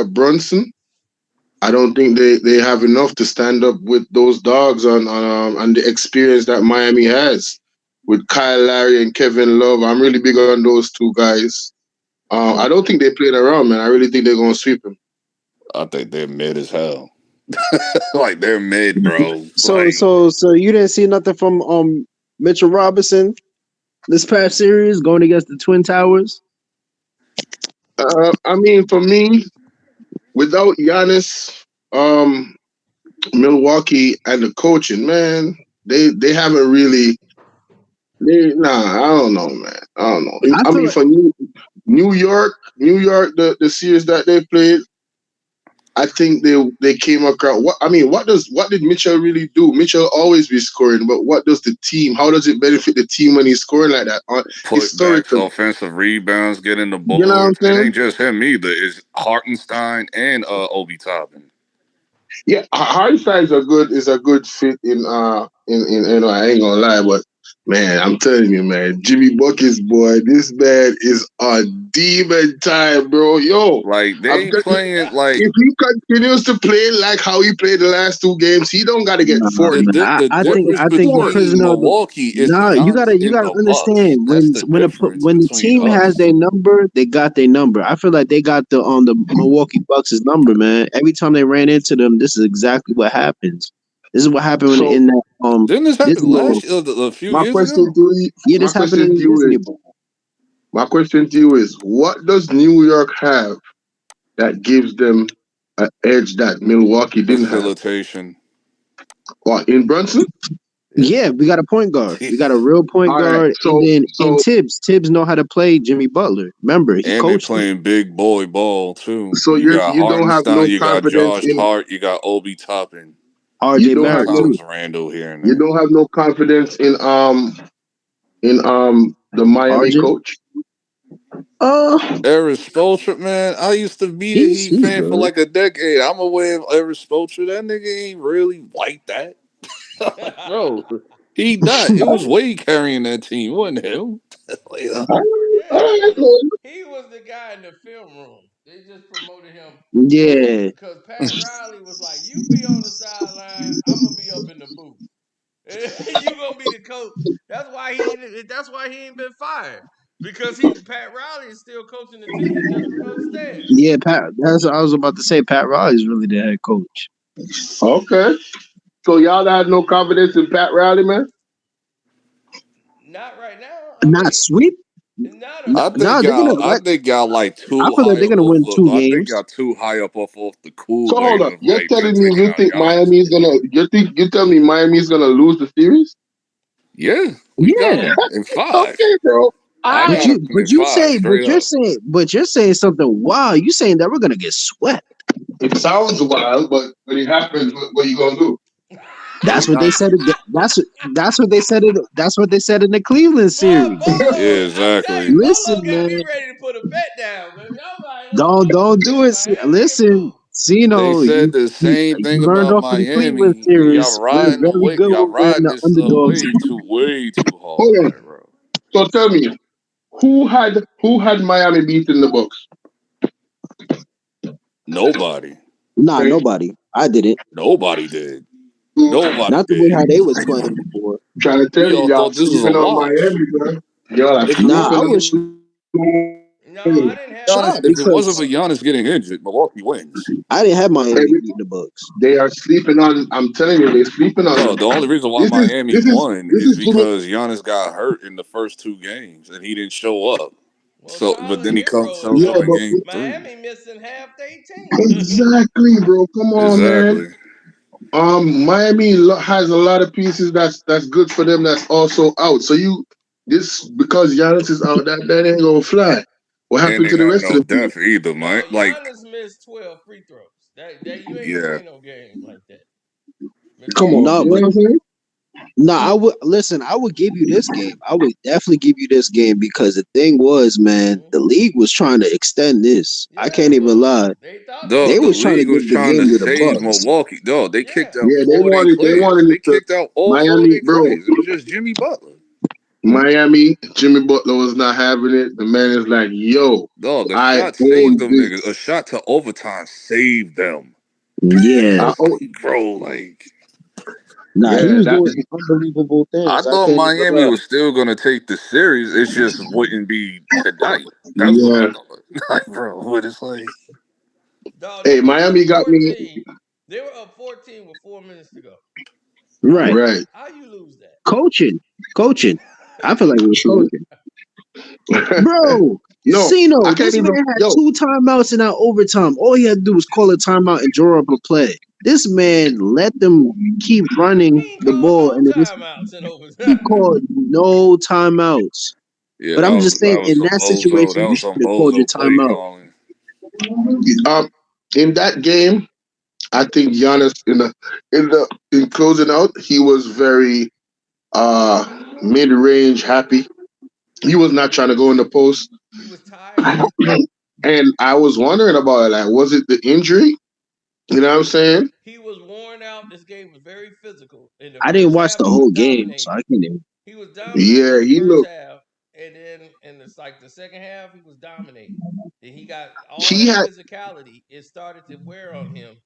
Brunson. I don't think they have enough to stand up with those dogs on the experience that Miami has with Kyle Lowry and Kevin Love. I'm really big on those two guys. I don't think they played around, man. I really think they're gonna sweep him. I think they're mid as hell. Like they're mid, bro. So Like so so you didn't see nothing from Mitchell Robinson this past series going against the Twin Towers? I mean, for me, without Giannis, Milwaukee and the coaching, man, they haven't really. I don't know, man. I don't know. I I feel mean, like for New York, the series that they played, I think they came across. What did Mitchell really do? Mitchell always be scoring, but what does the team? How does it benefit the team when he's scoring like that? putbacks, Historically, offensive rebounds, getting the you know what I'm boards. It saying? ain't just him either. It's Hartenstein and Obi Toppin. Yeah, Hartenstein is a good fit in I ain't gonna lie, but man, I'm telling you, man, Jimmy Buckets boy, this man is a demon time, bro. Yo, Like I'm they telling you, playing like if he continues to play like how he played the last two games, he don't got to get nah, 40. man. the I What think is difference I think the 40? between prisoner of the Milwaukee is nah. Giannis You and gotta the Bucks. understand That's the difference when the between team has us. their number, they got their number. I feel like they got the Milwaukee Bucks' number, man. Every time they ran into them, this is exactly what happens. This is what happened So in that Didn't this happen Disney Bowl. last year, a few my years question ago? to you, Yeah, my this happened question in to the you Disney is, Bowl. what does New York have that gives them an edge that Milwaukee didn't have? Facilitation. What in Brunson? Yeah. Yeah, we got a point guard. We got a real point All right. guard, and So then and so Tibbs know how to play Jimmy Butler. Remember, he And they coached him. playing big boy ball too. so You got you don't have Hartenstein, no you got confidence Josh in Hart, you got Obi Toppin, you R.J. don't have Barrett no too. sometimes Randall here and you there. don't have no confidence in the Miami R.J. coach. Eric Spoelstra, man, I used to be a Heat He's fan for good. like a decade. I'm aware of Eric Spoelstra. That nigga ain't really like that. Like, bro, he not. It was Wade carrying that team, wasn't him? Like, All Yeah, right, he was the guy in the film room. They just promoted him Yeah, because Pat Riley was like, "You be on the sideline, I'm gonna be up in the booth. You gonna be the coach." That's why he ain't been fired because he Pat Riley is still coaching the team just from upstairs. yeah. Pat. That's what I was about to say. Pat Riley's really the head coach. okay. So y'all had no confidence in Pat Riley, man. Not right now. I Not mean, sweep. not a No, sweep. they're gonna. I think y'all like I too feel like high they're up gonna off win of. two I think games. y'all too high up off the So Kool hold Aid up. of You're like them telling me taking you out think Giannis. Miami's gonna you tell me Miami's gonna lose the series? Yeah, we got Yeah, them in five. Okay, bro. I I got them in five straight up. but you're saying something. Wow, you saying that we're gonna get swept? it sounds wild, but when it happens, what you gonna do? That's what they Not, said. That's what they said. That's what they said in the Cleveland Boy, series. yeah, I'm telling exactly. you, Listen, Bolo got me man. ready to put a bet down, baby. I'm like, Don't do it. Miami can Listen, lose. They Cino, said the same you thing learned about off of the Cleveland Miami. series. We're very good Y'all when we're in riding the this underdog way too Hold hard, on. right, bro? So tell me, who had Miami beating the Bucks? Nobody, Nah, Okay. nobody. I did it. nobody did. Nobody Not the way did. how they was playing before. I'm trying to tell We you, all y'all thought this was a sleeping on wash. Miami, bro. Y'all are If it Nah, sleeping I wasn't was on No, I Miami. didn't have Giannis, shocked if it Miami wasn't because for before. Giannis getting injured, Milwaukee wins. I didn't have Miami Every- beating the Bucks. They are sleeping on. I'm telling you, they're sleeping on No, them. the only reason why This is Miami this is won this is is Jimmy. because Giannis got hurt in the first two games and he didn't show up. Well, So, but Tyler then he Hero is shows Yeah, up in hurt. but game three. Miami missing half their team. exactly, bro. Come on, man. Exactly. Miami has a lot of pieces that's good for them. That's also out. So this because Giannis is out, that ain't gonna fly. What And happened they to the have rest of no the team? depth either, man. No, Like, Giannis missed 12 free throws. That you ain't gonna yeah. win no game like that Come because on, No, you know but what I'm saying? no, I would listen. I would give you this game. I would definitely give you this game because the thing was, man, the league was trying to extend this. I yeah, can't they even was. lie. They thought they Dog, They the was was. trying to league was give the trying game to to the save Bucks. Milwaukee. Dog, they kicked Yeah. out Yeah, four of their they players. wanted They it to kicked out all four of Miami, their bro. players. It was just Jimmy Butler. Miami, Jimmy Butler was not having it. The man is like, yo, Dog, a I shot saved own them niggas. A this. shot to overtime saved them. Yeah. I own, Like, bro, like Nah, he yeah, was that doing some unbelievable I things. I thought can't even Miami lie. was still gonna take the series. It just wouldn't be tonight. That's what I yeah. thought. Like, bro, what it's like. Dog, they Hey, was up Miami got me 14. They were up 14 with 4 minutes to go. Right. right. How you lose that? Coaching. Coaching. I feel like it was True. coaching. Bro, No, I Cino, can't this even. man had Yo, 2 timeouts in that overtime. All he had to do was call a timeout and draw up a play. This man let them keep running He ain't the called ball, no and timeouts in he overtime. called no timeouts. Yeah, But that I'm was just saying, that was in some that bozo. situation, That you was should some have called your bozo play timeout. calling. um, in that game, I think Giannis in closing out, he was very mid range happy. He was not trying to go in the post. He was tired. And I was wondering about it, like, was it the injury? You know what I'm saying? He was worn out. This game was very physical. In the I didn't first watch half, the he was whole game, so dominating. I can't even. He was dominating Yeah, in the he first looked. half, and then in the like the second half, he was dominating. Then he got all He that had physicality. It started to wear on him,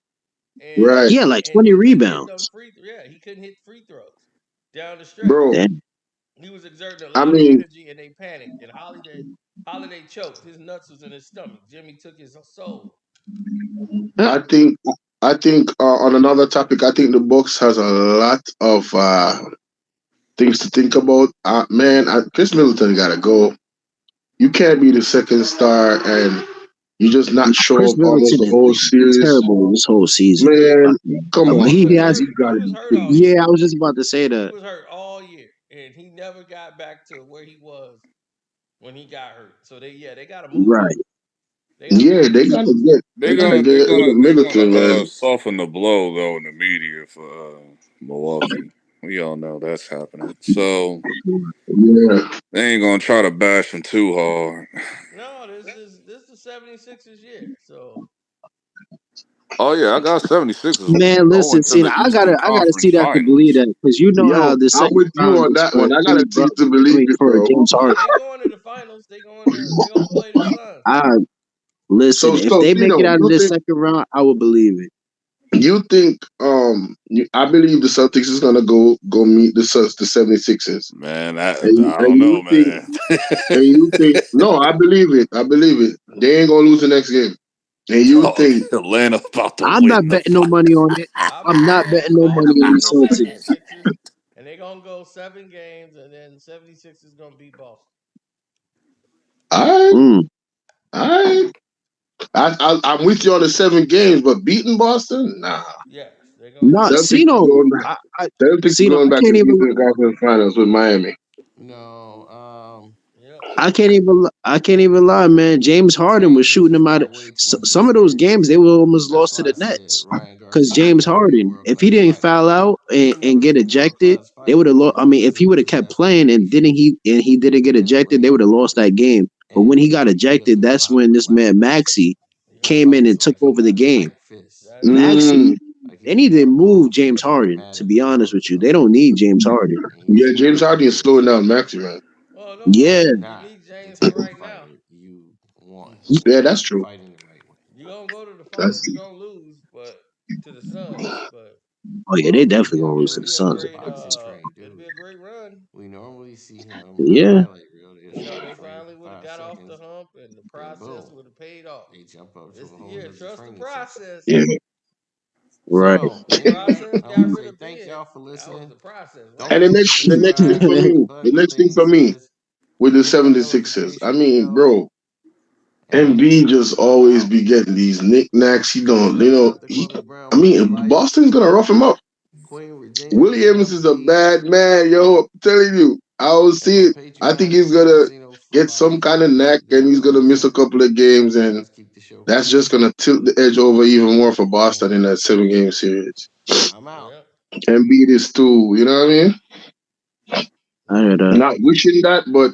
and right, He had like and 20 he couldn't hit them rebounds. free. Yeah, he couldn't hit free throws down the stretch. bro. Damn. He was exerting a I lot of mean, energy, and they panicked. And Holiday choked. His nuts was in his stomach. Jimmy took his soul. Huh. I think, on another topic, I think the Bucks has a lot of things to think about. Man, Chris Middleton gotta go. You can't be the second star and you just not show Chris up almost Middleton the has whole been series. terrible this whole season. Man, come But He on, he was man. has. You hurt. He gotta was be hurt kidding all me. Yeah, year. I was just about to say He that. was hurt all year, and he never got back to where he was when he got hurt. So they got to move him. Right. They got to Yeah, move him. They're they gotta gonna they're get rid gonna of they're gonna Middleton, man. soften the blow though in the media for Milwaukee. We all know that's happening. So Yeah. they ain't gonna try to bash him too hard. No, this is the 76ers year. So Oh yeah, I got 76ers Man, going listen, to see, the Eastern I gotta Conference see that to believe Finals. that because you know Yo, how the I'm second with you round on is that for one. I Jimmy gotta see Butler. it to I believe mean, it, for bro. James no, Harden. they going to the finals. They gonna play the Suns. I listen. If So they make it Tino, out of this second round, I will believe it. you think I believe the Celtics is gonna go meet the 76ers. Man, I And don't know, you think man. no, I believe it. I believe it. They ain't gonna lose the next game. And you Dog, think Atlanta about to I'm win not the betting no money on it. I I'm not believe betting no I money on believe the the Celtics. 76ers, and they gonna go 7 games, and then 76ers gonna beat Boston. I Mm. I I'm with you on the 7 games, but beating Boston, nah. Yes, they're gonna Not beat them. Celtics Cino. going back. Celtics Cino. going I back to can't the even. Eastern Conference Finals with Miami. No, yep. I can't even lie, man. James The Harden was shooting changes them out. got way too much Some of those experience. games they were almost That's lost to why I the said Nets Ryan because Garcia James never be a Harden, world if he class didn't fighter. foul out He will and never get be a world ejected, class they fighter would have as lost. I long mean, as if he he would have loses kept that playing and foundation. he didn't get And when ejected, they he would have lost that game. But when and he got he ejected, doesn't know that's how to when this man relax. Maxi Yep. came in and took Like he over the got a game. tight fist. Maxi, Mm, Like he they just need to got move all James Harden. To dramatic be about honest with you, they himself. don't need James Harden. And he's yeah, super James Harden is serious. slowing down Maxi, man. Oh, don't Yeah, worry. You need James for right now. Yeah, that's true. You're gonna go to the finals. That's You're gonna lose, but to the Suns. But oh yeah, they definitely gonna lose it'll to the be a Suns. great it'll be a great run. Yeah, They finally would have got off the hump and the process would have paid off. It's the year. Trust the process. yeah, right. The process got rid of Ben. That was the process. and Right. the next thing for me, with the 76ers, I mean, bro, MB just always be getting these knickknacks. He don't, I mean, Boston's gonna rough him up. Williams is a bad man, yo. I'm telling you, I will see it. I think he's gonna get some kind of knack, and he's gonna miss a couple of games, and that's just gonna tilt the edge over even more for Boston in that 7 game series. Yep. Embiid is too, you know what I mean? I heard that. Not wishing that, but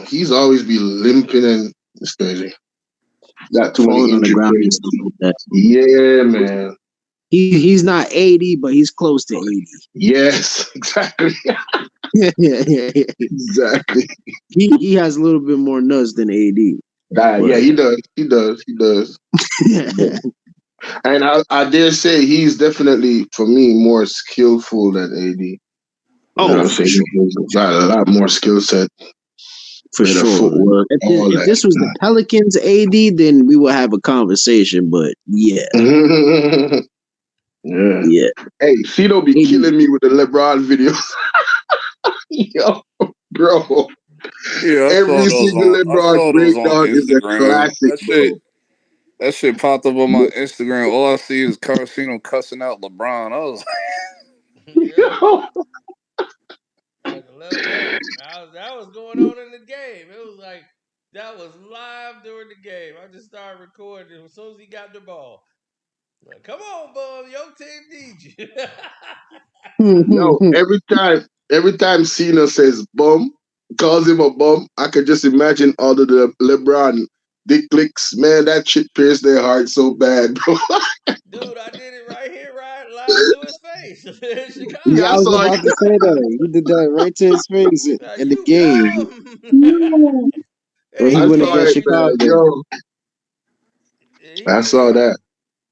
he's always be limping, and it's crazy. Got too many Falling on the injury ground and things. stuff like that. Yeah, man. He's not 80, but he's close to 80. Yes, exactly. Exactly. he has a little bit more nuts than AD, Yeah, but he does. He does. He does. But, and I dare say he's definitely, for me, more skillful than AD. You know what oh, I'm for saying? sure, He's got a lot more skill set, for better sure. footwork, all If this was the Pelicans AD, then we would have a conversation. But yeah, that. Yeah. yeah, Hey, Cito be AD. killing me with the LeBron videos. Yo, bro. Yeah, Every single I LeBron saw those on breakdown is a Instagram. classic, bro. That shit popped up on my Instagram. All I see is Carcino cussing out LeBron. I was Yeah. Yo. I had to let him know. That was going on in the game. It was like that was live during the game. I just started recording as soon as he got the ball. Like, come on, bum, your team needs you. Yo, every time Cena says bum, calls him a bum, I could just imagine all of the LeBron dick clicks. Man, that shit pierced their heart so bad, bro. Dude, I did it right here, right live to his face in Yeah, Yeah, I I Chicago. was saw about to say that. He did that right to his face Now in the you game bum. it. when Hey, he I he went can saw hear against it, me man. too. Chicago. Yo, Yeah, he I can saw hear me. that.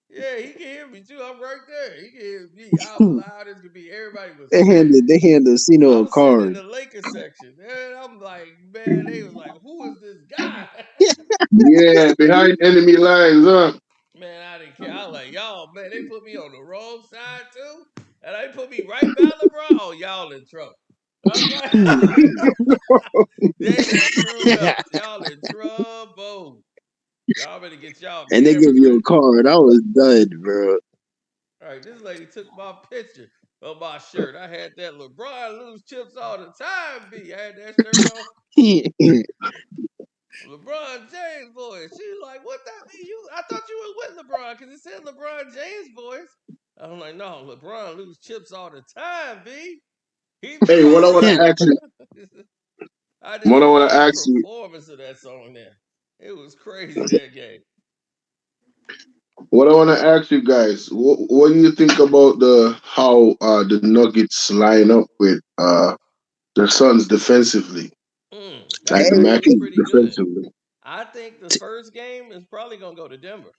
Yeah, he can hear me too. I'm right there. He can hear me. I was loud as could be. Everybody was scared. They handed Cino a I'm sitting in card. the Lakers section, and I'm like, man, they was like, who is this guy? Yeah, behind enemy lines, huh? Man, I didn't care. I was like, y'all, man, they put me on the wrong side too, and they put me right by LeBron. Oh, y'all in trouble. I was like, they done screwed up. Y'all in trouble. Y'all better get y'all And they give cameras you a ready. card. I was done, bro. All right, this lady took my picture of my shirt. I had that LeBron lose chips all the time. I had that shirt on. LeBron James voice. She like, what that mean? I thought you was with LeBron because it said LeBron James voice. I'm like, no, LeBron lose chips all the time, B. He Hey, what I want balled. to ask you, I did a what I want to live ask you, performance of that song there. It was crazy that game. what I want to ask you guys, what do you think about the how the Nuggets line up with the Suns defensively, That like the Hey, lineup's matchup pretty good. defensively? I think the first game is probably gonna go to Denver.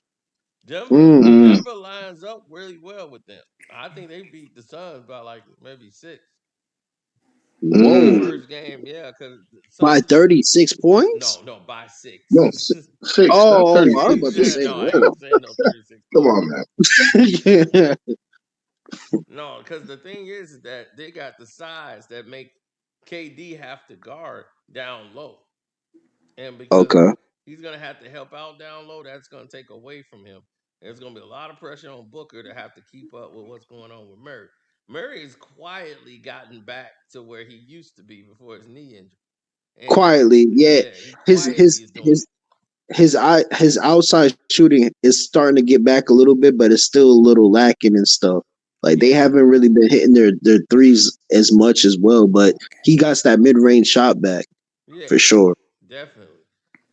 mm, Mm, Denver lines up really well with them. I think they beat the Suns by like maybe six. The whoa. mm. first game, yeah, because the By Suns. 36 points? No, by six. No, six, not Oh, I was 36. about to Yeah, say, no, I whoa. ain't saying no 36 Come points. on, man. Yeah. No, because the thing is that they got the size that make KD have to guard down low, and because Okay. he's gonna have to help out down low, that's gonna take away from him. There's gonna be a lot of pressure on Booker to have to keep up with what's going on with Murray. Murray has quietly gotten back to where he used to be before his knee injury, and Quietly, yeah. yeah, he His quietly is doing it. his outside shooting is starting to get back a little bit, but it's still a little lacking and stuff. Like they Yeah, haven't really been hitting their threes as much as well, but he got that mid range shot back yeah, for sure. definitely.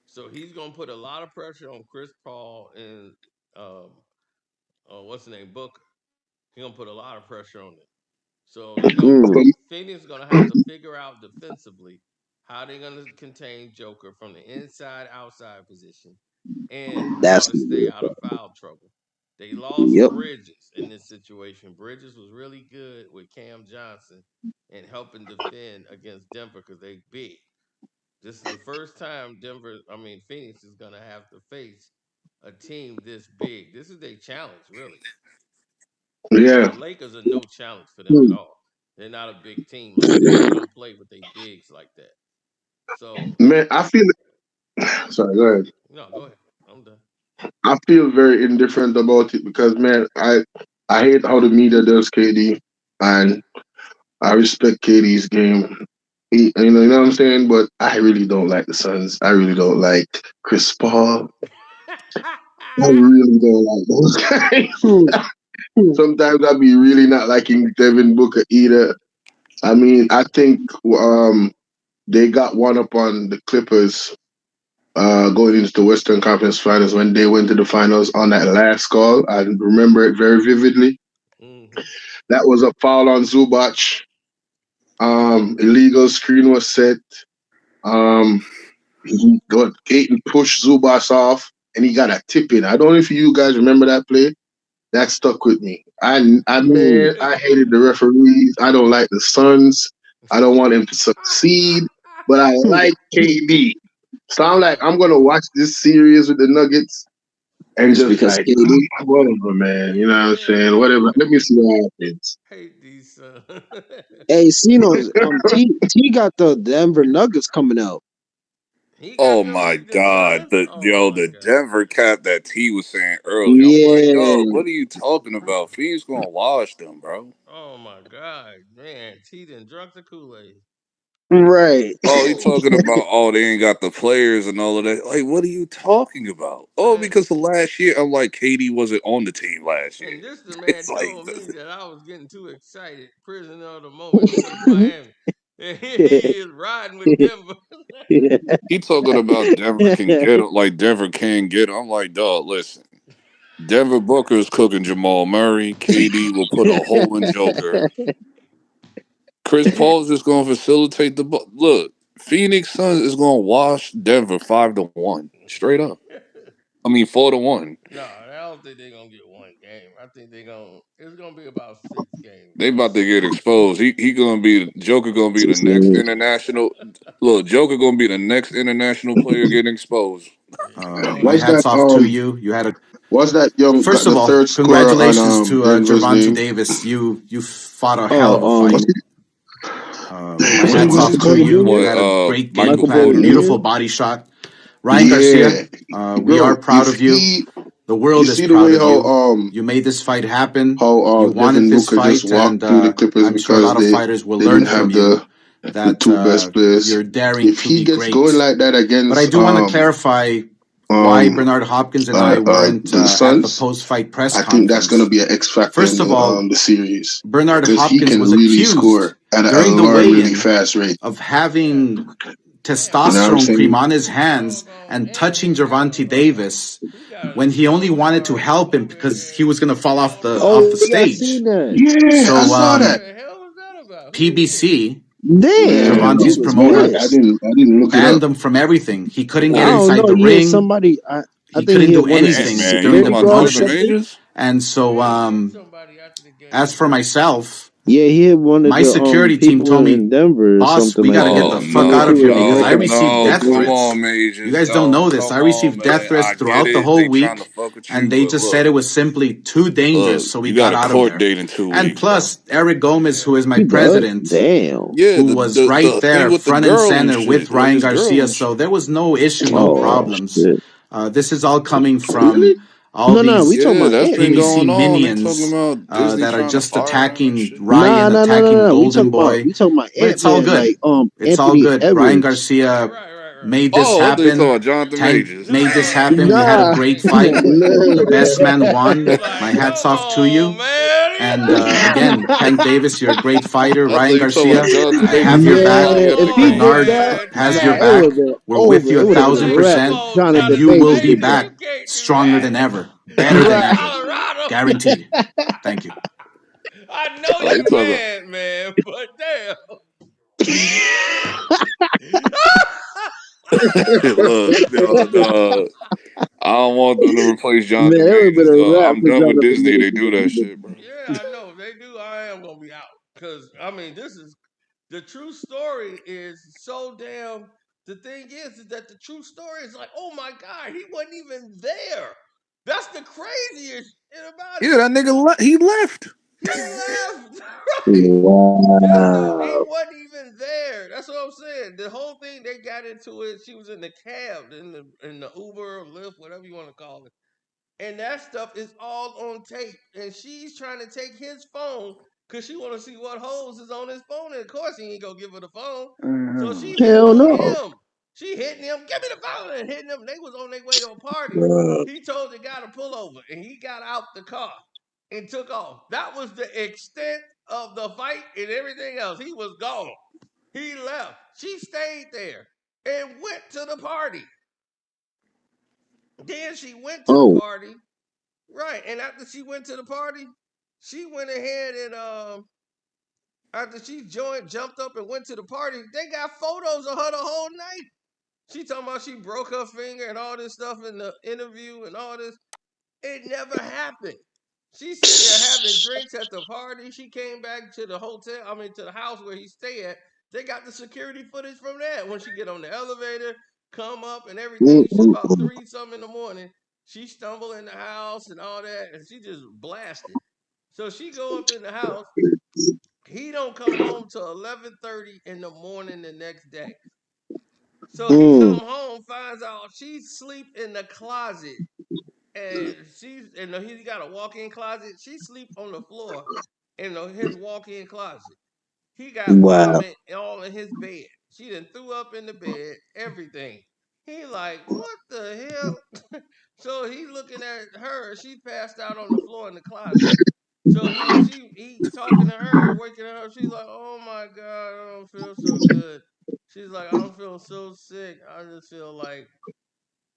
So he's gonna put a lot of pressure on Chris Paul and um, what's the name, Booker. He's gonna put a lot of pressure on them. So they're gonna Mm, Phoenix is gonna have to figure out defensively how they're gonna contain Joker from the inside outside position and how that's to gonna stay be out of foul trouble. They it. lost Yep. Bridges in this situation. Bridges was really good with Cam Johnson and helping defend against Denver because they big. This is the first time Phoenix is gonna have to face a team this big. This is their challenge, really. Yeah, The Lakers are no challenge for them at Mm. all. They're not a big team like that. They don't play with their bigs like that. So, man. I feel. Sorry, go ahead. no, go ahead. I'm done. I feel very indifferent about it because, man, I hate how the media does KD, and I respect KD's game. You know what I'm saying? But I really don't like the Suns. I really don't like Chris Paul. I really don't like those Hmm. guys. Sometimes I be really not liking Devin Booker either. I mean, I think they got one up on the Clippers going into the Western Conference Finals when they went to the finals on that last call. I remember it very vividly. hmm That was a foul on Zubac. Illegal screen was set. Um, he got Aiton pushed Zubas off, and he got a tip in. I don't know if you guys remember that play. That stuck with me. Mm. Man, I hated the referees. I don't like the Suns. I don't want them to succeed, but I like KD. So I'm like, I'm gonna watch this series with the Nuggets and Just just because like KD. whatever, man. You know what I'm saying? Man, Whatever. Let me see what happens. hate these sons. Hey, Cino, T got the Denver Nuggets coming out. He got Oh them my beating them God, Suns. the Oh yo, my the god. Denver cat that T was saying earlier. I'm like, dog, Yeah, what are you talking about? Phoenix gonna wash them, bro. Oh my god, man. He done drunk the Kool-Aid. right. Oh, he talking about they ain't got the players and all of that. Like, what are you talking about? Oh, And because the last year, I'm like, Katie wasn't on the team last year. and this the man It's like told me that I was getting too excited. Prisoner of the moment. This is Miami. And he is riding with Denver. he talking about Denver can get it, like Denver can get it. I'm like, dog, listen. Denver Booker is cooking Jamal Murray. KD will put a hole in Joker. Chris Paul is just going to facilitate the ball. Look, Phoenix Suns is going to wash Denver 5-1, straight up. I mean 4-1. No, I don't think they're gonna get one game. I think it's gonna be about 6 games They though. about to get exposed. He gonna be Joker gonna be the Just, next international. Look, Joker gonna be the next international player getting exposed. Yeah, My Was hats that off to you. You had a was that young First got of the all, third scorer on congratulations to Denver's Gervonta name? Davis. You fought a hell of a oh, Was fight. he My what's what's his hats what's off his Michael to Porter name? you. You Jr.? had a What great game Michael plan, Porter McElroy? Jr. beautiful body shot. Ryan Garcia, Yeah, we are bro. proud of you. The You world is see the proud way of you. You made this fight happen. how You wanted Devin this Booker just fight, and walked through the Clippers I'm sure a because lot of fighters will they learn didn't from have you the that two best players. you're daring If to he be gets going great. like that But I against do want to clarify why um Bernard Hopkins and I weren't the at the Suns, post-fight press I think that's going to conference. be an X factor in First of all, the series Bernard because he Hopkins can was really accused score at an during the alarmingly weigh-in fast rate. of yeah. having Man, why You know what he I'm testosterone got cream saying? on his a hands doggone and and touching he got Gervonta Davis a when he only wanted to testosterone help him over because he was his going to fall off doggone the Oh, yeah, I stage. seen that. Yeah, I So saw what that. the hell was that about? Who did that? PBC, Yeah, Damn, he Gervonta's was man, promoter, I pissed. didn't look it banned up. him from everything. He couldn't I get don't inside know. the He had ring. somebody. I He think couldn't he had do one of his Damn, anything man, you during the talking security about guards, Jonathan promotion. something. Majors? And so, Yeah, he hit somebody after the as game. for myself, Yeah, he had one of my the security team people told me, in Denver or boss, something we got like to get that. the Oh I fuck don't know out if no, he of here was because no, I American or received no! something. death Come threats. on, You Majors. guys don't No, know this. I come on, received death man. threats I get throughout the it. whole They trying to week, fuck with you, and they but just said it look, was simply too dangerous, look, so we you got got a out of court there. date in two And weeks, bro. plus, Eric Gomez, who Yeah. is my He does. president, Damn. Yeah, who the was the right the thing there, with the front and girl and center with shit, like Ryan his girl Garcia. and So shit. there was no issue, no Oh problems. shit. This is all coming Really? from all No, we these talking Yeah, about that's been Anthony. PBC going on. They talking minions about Disney that are trying to just fire him and attacking shit. Ryan, attacking Golden We Boy. talking about But it's all Ant-Man, good. like It's all Anthony good. Ryan Edwards. Right, Garcia right, right, right. made this Oh, I thought you talking happen. about Jonathan Tank Majors. made this No, happen. We had a Nah, great fight. The best no. man won. he My like, hats come off to on, you. man. And again, Tank Davis, you're a great fighter. I thought Ryan you talking about Garcia, Jonathan I Majors have your getting back. Man, money if at the he game. did Bernard that, Man, has nah, your it would back. have man. been We're with over. you a It would have been a thousand Man, wrap come if percent, on, and Jonathan you Jonathan will Majors be did Majors. that. You back can't do stronger that. than ever, better You in than Right. ever. Colorado. Guaranteed. Thank you. I know Oh, you you talking? mad, man, but damn. Look, no. I don't want them to replace Man, Jonathan it would have been Majors, a dog. wrap I'm for done with Jonathan Disney. They Majors do if he that did shit, bro. Yeah, I know. If they do, I am gonna be out. Cause I mean, this is the true story is so damn the thing is that the true story is like, oh my God, he wasn't even there. That's the craziest shit about it. Yeah, that nigga he left. He left. Right. That's he Wow. wasn't even there. That's what I'm saying. The whole thing they got into it, she was in the cab, in the Uber or Lyft, whatever you want to call it. And that stuff is all on tape. And she's trying to take his phone because she want to see what holes is on his phone. And of course, he ain't gonna give her the phone. So she hitting Hell on no. him. She hitting him. Give me the phone and hitting him. They was on their way to a party. Bruh. He told the guy to pull over, and he got out the car and took off. That was the extent of the fight and everything else. He was gone. He left. She stayed there and went to the party. Then she went to the Oh, party. Right. And after she went to the party, she went ahead and After she joined, jumped up and went to the party, they got photos of her the whole night. She talking about she broke her finger and all this stuff in the interview and all this. It never happened. She's sitting there having drinks at the party. She came back to the hotel, I mean to the house where he stay at. They got the security footage from that. When she get on the elevator, come up and everything. She's about Mm-mm. three something in the morning. She stumble in the house and all that, and she just blasted. So she go up in the house. He don't come home till 11:30 in the morning the next day. So he come Mm. home, finds out she sleep in the closet, and he got a walk-in closet. She sleep on the floor in his walk-in closet. He got Wow. vomit all in his bed. She done threw up in the bed, everything. He like, what the hell? So he looking at her. She passed out on the floor in the closet. So he talking to her, waking her up. She's like, oh my god, I don't feel so good. She's like, I'm feeling so sick. I just feel like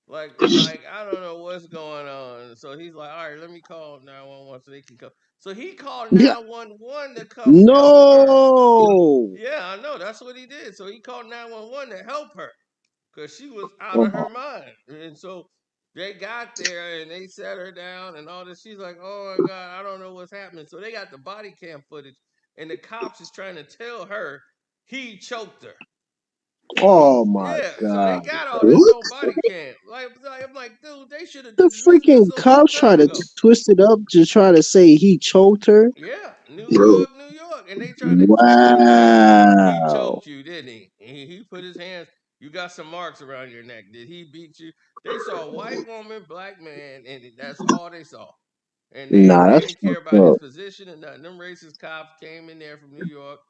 I don't know what's going on. So he's like, all right, let me call 911 so they can come. So he called Yeah. 911 to come help her. No. Yeah, I know. That's what he did. So he called 911 to help her because she was out of her Oh, mind. And so they got there and they sat her down and all this. She's like, oh my God, I don't know what's happening. So they got the body cam footage and the cops is trying to tell her he choked her. oh my Yeah, so they God. got all this What? on body cam. I'm like, dude, they should have The dismissed this freaking a long cops try time to ago. twist it up to try to say he choked her. Yeah, New Bro, York, New York, and they tried to twist it like he Wow. choked you, didn't he? He put his hands. You got some marks around your neck. Did he beat you? They saw a white woman, black man, and that's all they saw. And Nah, they that's didn't care fucked about his up. position and nothing. Them racist cops came in there from New York.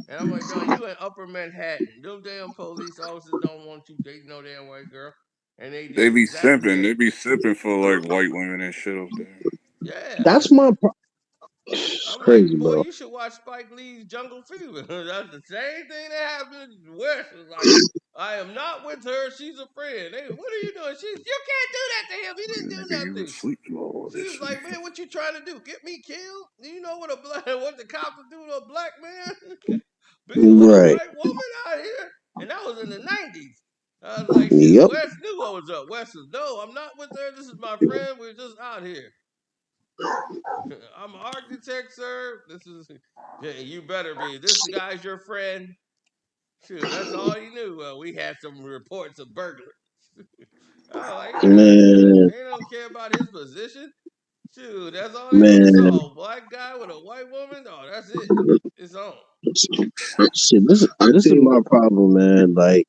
And I'm like, dog, you in Upper Manhattan. Them damn police officers don't want you dating no damn white girl. And they They did be exactly simping. that. They be sipping for like white women and shit up there. Yeah. That's my It's I'm like, crazy, boy, bro. you should watch Spike Lee's Jungle Fever. That's the same thing that happened. West was like, I am not with her. She's a friend. Hey, what are you doing? You can't do that to him. He didn't do Nigga, you was nothing. sleep through all She was this. like, man, what you trying to do? Get me killed? Do you know what what the cops would do to a black man? Being with a Right. white woman out here? And that was in the 90s. I was like, shoot, Yep. Wes knew what was up. Wes was, no, I'm not with her. This is my friend. We're just out here. I'm an architect, sir. This is, yeah, you better be. This guy's your friend. Shoot, that's all he knew. We had some reports of burglary. Oh, like, Man, they don't care about his position. Shoot, that's all they would have man. saw. Black guy with a white woman. Oh, that's it. It's on. Shit, I this is think, my problem, man. Like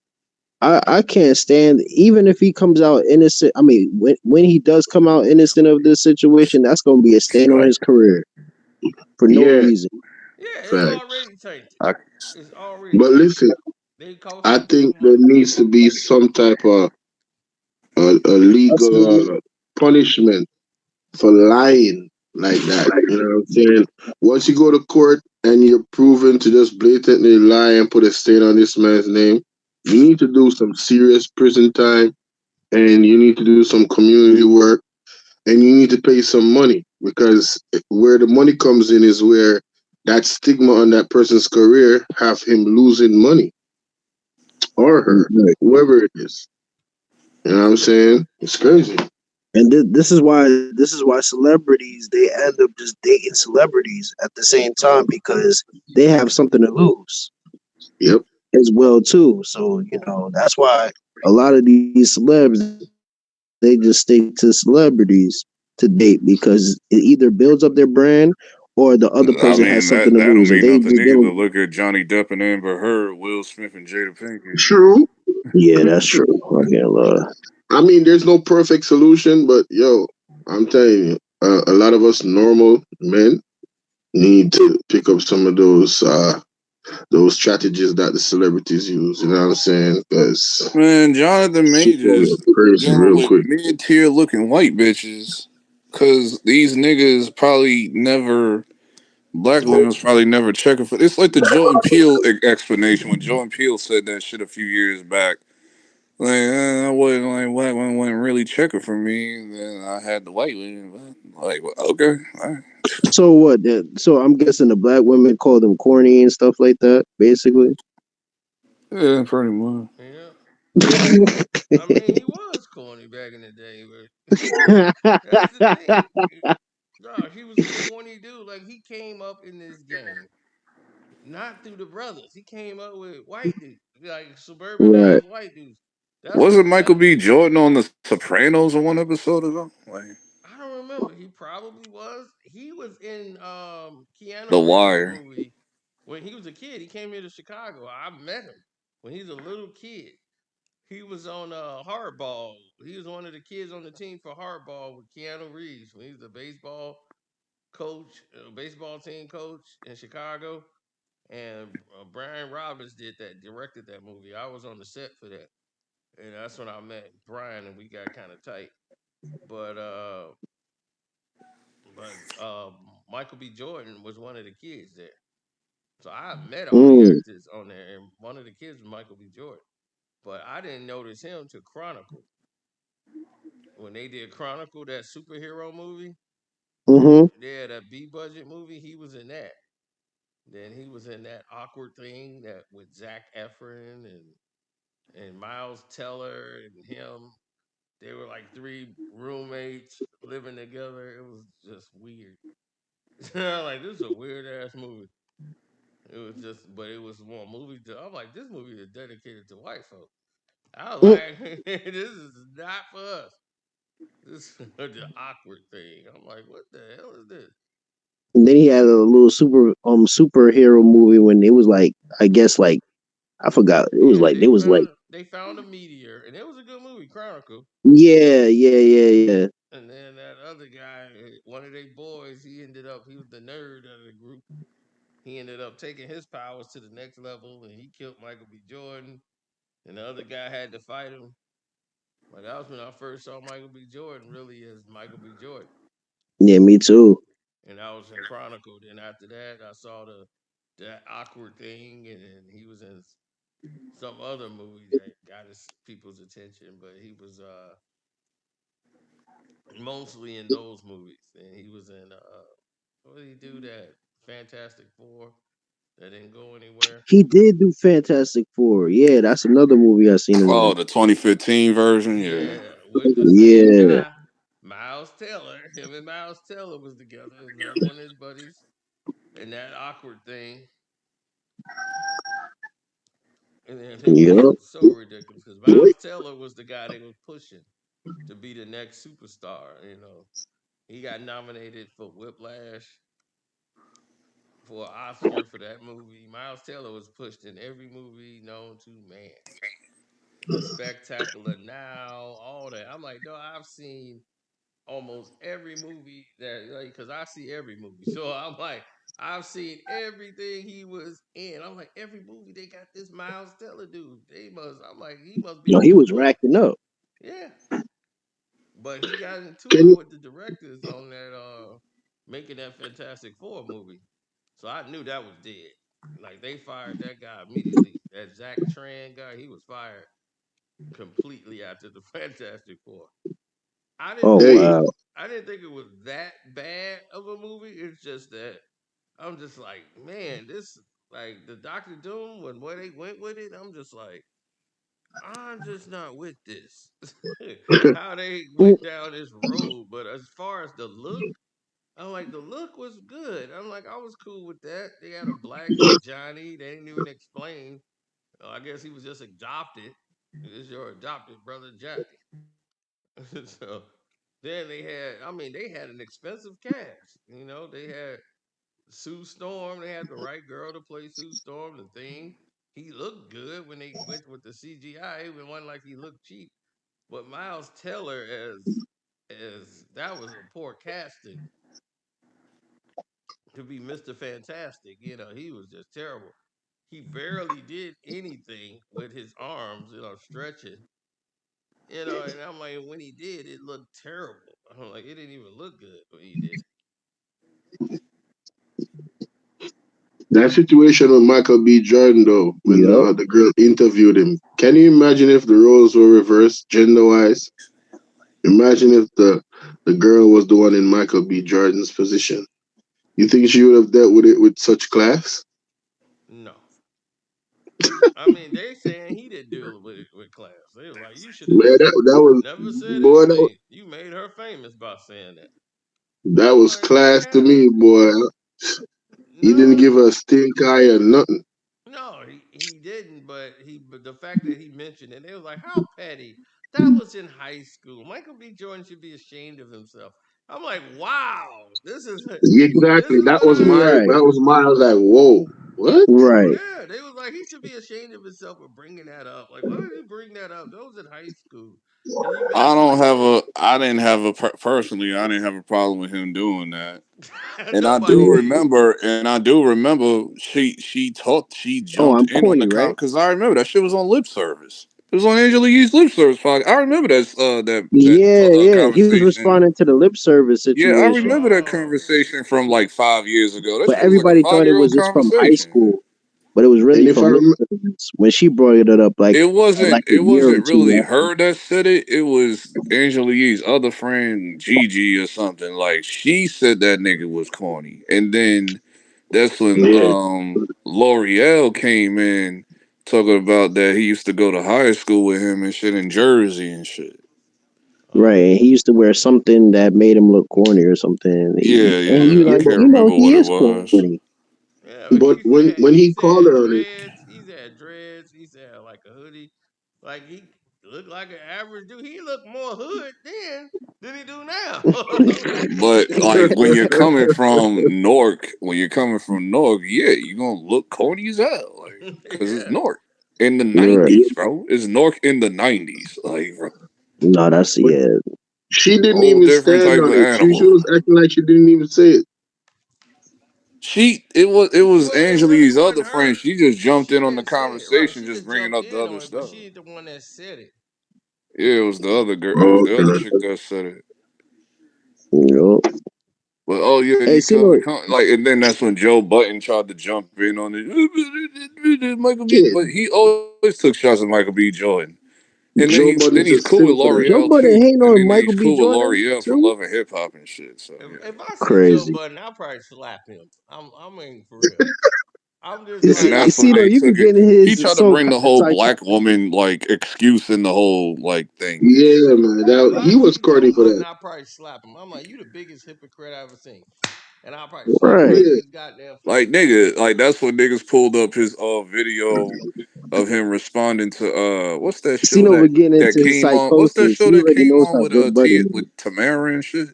I can't stand even if he comes out innocent. I mean, when he does come out innocent of this situation, that's gonna be a stain on his career for no yeah, reason. Yeah, it's facts. already tainted. I, It's already But tainted. listen, They cost I him too think there much. needs to be some type of a That's legal punishment for lying like that. You know what I'm saying? Once you go to court and you're proven to just blatantly lie and put a stain on this man's name, you need to do some serious prison time and you need to do some community work and you need to pay some money because where the money comes in is where that stigma on that person's career have him losing money or her, right. whoever it is. You know what I'm saying? It's crazy. And this is why celebrities they end up just dating celebrities at the same time because they have something to lose Yep. as well too. So that's why a lot of these celebs they just stick to celebrities to date because it either builds up their brand or the other person has I something mean to lose. that If don't they mean just they nothing don't. either. Look at Johnny Depp and Amber Heard, Will Smith and Jada Pinkett. True. Yeah, that's true. I can't lie. I mean, there's no perfect solution, but yo, I'm telling you, a lot of us normal men need to pick up some of those strategies that the celebrities use. You know what I'm saying? Because Man, Jonathan shit gonna Majors get crazy dealing real with quick. mid tier looking white bitches. Cause these niggas probably never black women's probably never checking for. It's like the Jordan Peele explanation when Jordan Peele said that shit a few years back. Like I wasn't like black women wasn't really checking for me. Then I had the white women. Like well, okay, all right. So what? So I'm guessing the black women call them corny and stuff like that. Basically. Yeah, pretty much. Yeah. I mean, he was corny back in the day, but that's the thing. No, he was a corny dude. Like he came up in this game, not through the brothers. He came up with white dudes, like Right. suburbanized white dudes. That's Wasn't what Michael that B. Jordan on The Sopranos in one episode of them? Like I don't remember. He probably was. He was in The Keanu Reeves Wire. movie when he was a kid. He came here to Chicago. I met him when he was a little kid. He was on Hardball. He was one of the kids on the team for Hardball with Keanu Reeves when he was a baseball coach, baseball team coach in Chicago. And Brian Robbins did that, directed that movie. I was on the set for that, and that's when I met Brian, and we got kind of tight. But uh, but Michael B. Jordan was one of the kids there. So I met all the Mm. actors on there, and one of the kids was Michael B. Jordan. But I didn't notice him to Chronicle. When they did Chronicle, that superhero movie, Mm-hmm. yeah, that B budget movie, he was in that. Then he was in that awkward thing that with Zach Efron and Miles Teller and him. They were like three roommates living together. It was just weird. Like this is a weird ass movie. It was just, but it was more movie. I'm like, this movie is dedicated to white folks. I was Mm. like, this is not for us. This is the awkward thing. I'm like, what the hell is this? And then he had a little superhero movie when it was like, I guess, like, I forgot. It was Yeah, like, it was like, they found a meteor, and it was a good movie, Chronicle. yeah, yeah, yeah, yeah. And then that other guy, one of their boys, he was the nerd of the group. He ended up taking his powers to the next level, and he killed Michael B. Jordan. And the other guy had to fight him. Like that was when I first saw Michael B. Jordan really as Michael B. Jordan, Yeah, me too. and I was in Chronicle. Then after that, I saw the that awkward thing, and then he was in some other movie that got his people's attention. But he was mostly in those movies, and he was in what did he do that Fantastic Four that didn't go anywhere? He did do Fantastic Four. Yeah, that's another movie I seen him Oh, in. the 2015 version. Yeah. Yeah, with the same Yeah, guy, Miles Teller. Him and Miles Teller was together. Another one of his buddies. And that awkward thing. And then it was yep. so ridiculous because Miles Teller was the guy they was pushing to be the next superstar. You know, he got nominated for Whiplash for an Oscar for that movie. Miles Teller was pushed in every movie known to man. Spectacular Now, all that. I'm like, no, I've seen almost every movie that like because I see every movie. So I'm like, I've seen everything he was in. I'm like, every movie they got this Miles Teller dude. They must. I'm like, he must be No, he getting was pushed. racking up. Yeah, but he got into Can it you, with the directors on that making that Fantastic Four movie. So I knew that was dead. Like they fired that guy immediately. That Zach Tran guy, he was fired completely after the Fantastic Four. I didn't Oh think hey, wow. I didn't think it was that bad of a movie. It's just that I'm just like, man, this like the Doctor Doom when where they went with it. I'm just like, I'm just not with this. How they Mm. went down this road. But as far as the look, I'm like, the look was good. I'm like, I was cool with that. They had a black Johnny. They didn't even explain. I guess he was just adopted. This is your adopted brother Johnny. So then they had, I mean, they had an expensive cast. You know, they had Sue Storm. They had the right girl to play Sue Storm. The thing, he looked good when they went with the CGI. It wasn't like he looked cheap. But Miles Teller as that was a poor casting to be Mr. Fantastic. You know, he was just terrible. He barely did anything with his arms, stretching. And I'm like, when he did, it looked terrible. I'm like, it didn't even look good when he did it. that situation with Michael B. Jordan, though, when Yep. the girl interviewed him, can you imagine if the roles were reversed gender wise? Imagine if the girl was the one in Michael B. Jordan's position. You think she would have dealt with it with such class? No, I mean they saying he didn't deal with it with class. They was like, you should have Man, just that was never said boy. anything. You made her famous by saying that. That I'm was like, class to man, me, boy. He didn't no, give her a stink eye or nothing. no, he didn't. But the fact that he mentioned it, they was like, how petty. That was in high school. Michael B. Jordan should be ashamed of himself. I'm like, wow, this Exactly. is what I Right. That was my. I was like, whoa, what? Right. yeah, they was like, he should be ashamed of himself for bringing that up. Like, why did you bring that up? That was in high school, and you I acting don't like have you a. I didn't have a personally. I didn't have a problem with him doing that. And I do nobody did. remember, she Oh, jumped I'm in on the corny, right? because I remember that shit was on lip service. It was on Angela Yee's lip service podcast. I remember Yeah, yeah. He was conversation. responding to the lip service Yeah, I situation, remember that Oh, conversation from like 5 years ago. That but shit was like a everybody thought it 5 year old was just from high conversation. school. But it was really And if I from lip rem- service when she brought it up, like a It year or wasn't two really after. her that said it. It was Angela Yee's other friend Gigi or something. Like she said that nigga was corny, and then that's when yeah, L'Oreal came in talking about that he used to go to high school with him and shit in Jersey and shit. Right, oh, and he used to wear something that made him look corny or something. Yeah, And he was yeah, I like, but can't you know, remember he what it is was. corny. yeah. But but when he he's called had her on it, dreads. He's had dreads. He's had like a hoodie. Like he looked like an average dude. He looked more hood then than he do now. But like when you're coming from Newark, yeah, you gonna look corny as hell, like because it's Yeah. Newark in the Right. '90s, bro. It's Newark in the '90s, like bro. No, that's but yeah. she didn't Whole even different stand type on of it. She animal. was acting like she didn't even say it. It was Well, it really Angela's wasn't other her. friend. She just jumped She in on the didn't say it. Right. conversation, She just just bringing jumped up the in other on it, but stuff. she ain't the one that said it. Yeah, it was the other girl. It was the other Okay. chick that said it. You know. But oh yeah, Hey, he see, no, like, and then that's when Joe Button tried to jump in on it. Michael B. Shit, But he always took shots at Michael B. Jordan. And Joe then Budden's he's a cool with simp for that. Joe L'Oreal Budden too. hating And on then he's Michael B. cool with Jordan L'Oreal for too. Love and Hip Hop and shit. So yeah. If I see Joe Crazy. Budden, I'll probably slap him. I mean, for real. I'm just You And see, like, you that's see, when though, they you be took it. getting He his tried to so bring the whole psycho. black woman like excuse in the whole like thing and Yeah, shit. man. if That I he was see Joe corny for Budden, that. I'll probably slap him. I'm like, you the biggest hypocrite I ever seen, and I'll probably slap him Right. right in Yeah, his goddamn Like face. nigga, like that's when niggas pulled up his video of him responding to what's that show Cena, we're getting into his came on? What's that psychosis. show He that already came knows on how with Joe Budden is. with Tamara and shit?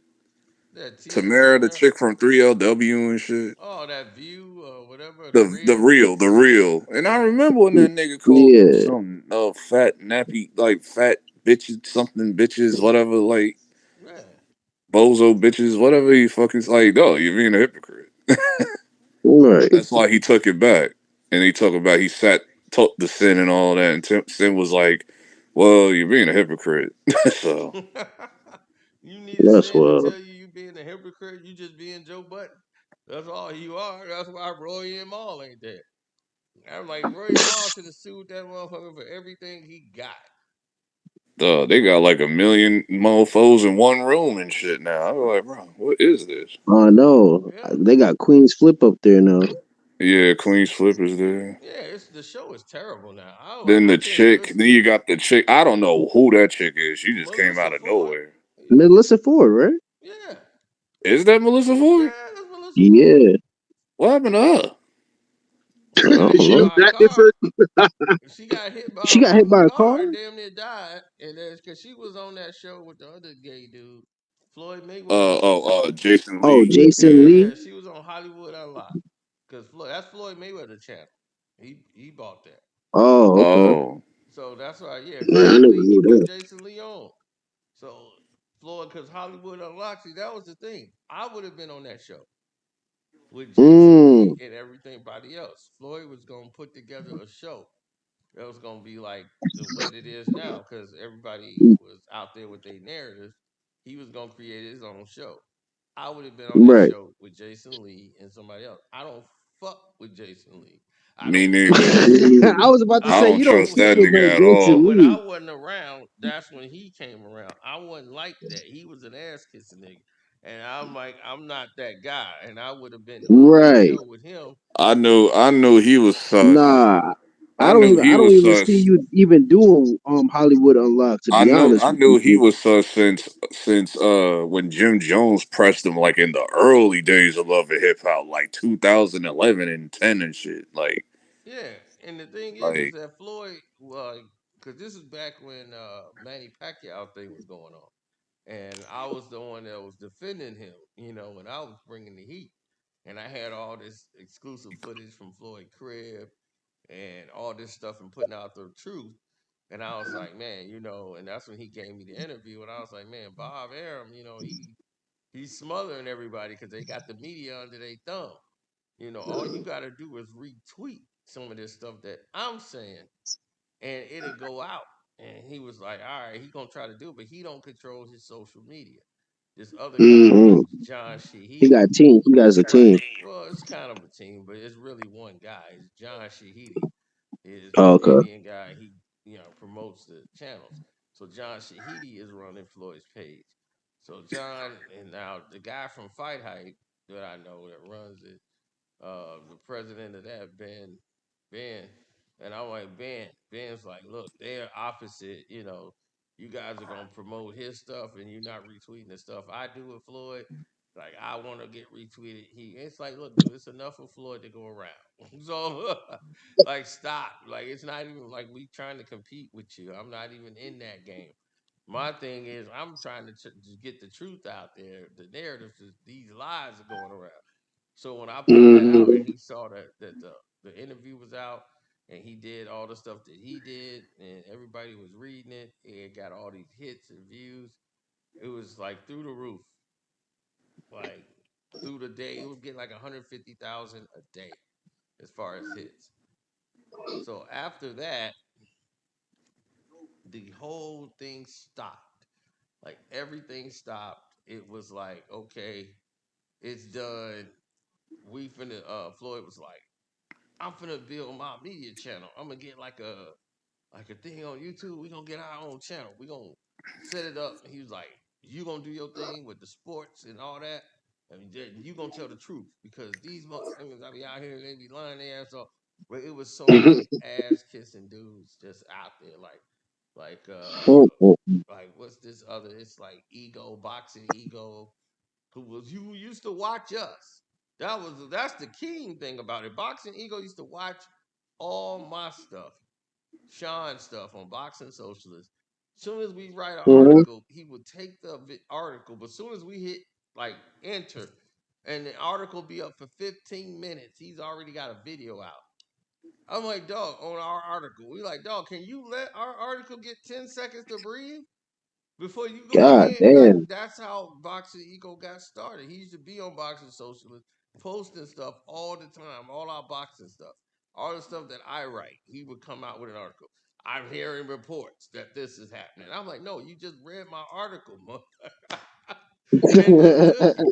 That Tamara, the Tamara. chick from 3LW and shit. Oh, that view or whatever, the The real. And I yeah. remember when that nigga called them Yeah. some fat nappy like fat bitches something bitches whatever like Yeah. bozo bitches whatever he fucking like. No, you're being a hypocrite. Right. That's why he took it back. And he talked about he took the sin and all that. And Sin was like, well, you're being a hypocrite. So, You need a That's sin to what. tell you being a hypocrite. You just being Joe Button. That's all you are. That's why Roy and Maul ain't there. I'm like, Roy Maul should have sued that motherfucker for everything he got. they got like a million mofos in one room and shit now. I'm like, bro, what is this? Oh no, Yeah. they got Queen's Flip up there now. Yeah, Queen's Flip is there. Yeah, it's the show is terrible now. I was like, Then I the can't even chick, listen then to you it. got the chick. I don't know who that chick is. She just came Melissa out of Ford. nowhere. Melissa Ford, right? Yeah. Is that Melissa Ford? Yeah, that's Melissa Ford. Yeah. What happened to her? I She got don't Is she hit know. look by a that car. different? She got hit by She a got hit fucking by a car. car and damn near died. And that's because she was on that show with the other gay dude, Floyd Mayweather. Jason Oh, Lee. Jason Yeah. Lee. Yeah, she was on Hollywood Unlocked. Because that's Floyd Mayweather channel. He bought that. Oh, okay. Oh. So that's why, yeah, Man, I Jason never Lee, he knew put that. Jason Lee on. So Floyd, because Hollywood Unlocked, see, that was the thing. I would have been on that show with Jason Lee Mm. and everybody else. Floyd was going to put together a show that was going to be like what it is now because everybody was out there with their narratives. He was going to create his own show. I would have been on that Right. show with Jason Lee and somebody else. I don't fuck with Jason Lee. I Me don't neither. trust him. I was about to I I say don't don't you don't fuck trust with that fuck him. with no nigga at Jason But all. when Lee. I wasn't around, that's when he came around. I wasn't like that. He was an ass kissing nigga. And I'm like, I'm not that guy, and I would have been hooked for Right. real with him. I knew he was sus. Nah. I knew I he don't was even see sus. you even doing Hollywood Unlocked, to I be knew honest I with knew he you. was sus since when Jim Jones pressed him like in the early days of Love and Hip Hop, like 2011 and 10 and shit. Yeah, and the thing is Like that Floyd, well, because this is back when Manny Pacquiao thing was going on, and I was the one that was defending him, when I was bringing the heat, and I had all this exclusive footage from Floyd crib and all this stuff and putting out the truth. And I was like, man, and that's when he gave me the interview, and I was like, man, Bob Arum, he's smothering everybody because they got the media under their thumb. All you got to do is retweet some of this stuff that I'm saying, and it'll go out. And he was like, all right, he gonna try to do it, but he don't control his social media. This other guy Hmm. named John He got Shahidi. a team. He got a team. Right. Well, it's kind of a team, but it's really one guy. It's John Shahidi. Is Oh, this okay. Indian guy? He promotes the channels. So John Shahidi is running Floyd's page. So John, and now the guy from Fight Hype that I know that runs it, the president of that, Ben, and I'm like, Ben's like, look, they're opposite, you guys are gonna promote his stuff and you're not retweeting the stuff I do with Floyd. Like I want to get retweeted. It's like, look, dude, it's enough of Floyd to go around. So like stop. Like it's not even like we trying to compete with you. I'm not even in that game. My thing is, I'm trying to just get the truth out there. The narrative is these lies are going around. So when I put that out Hmm. and he saw that the interview was out and he did all the stuff that he did and everybody was reading it, it got all these hits and views. It was like through the roof. Like through the day, it was getting like 150,000 a day as far as hits. So after that, the whole thing stopped. Like everything stopped. It was like, okay, it's done. We finna Floyd was like, I'm finna build my media channel. I'm gonna get like a thing on YouTube. We gonna get our own channel. We gonna set it up. And he was like, you gonna do your thing with the sports and all that. I mean, you gonna tell the truth because these motherfuckers I be out here, they be lying their ass off. But it was so many ass kissing dudes just out there, like like what's this other? It's like ego boxing ego who used to watch us. That's the key thing about it. Boxing Ego used to watch all my stuff, Sean's stuff on Boxing Socialist. Soon as we write an Hmm. article, he would take the article, but soon as we hit like enter, and the article be up for 15 minutes, he's already got a video out. I'm like, dog, on our article, we like, dog, can you let our article get 10 seconds to breathe? Before you go God ahead, like damn. that's how Boxing Ego got started. He used to be on Boxing Socialist, posting stuff all the time, all our boxing stuff, all the stuff that I write. He would come out with an article. I'm hearing reports that this is happening. I'm like, no, you just read my article, and just took it.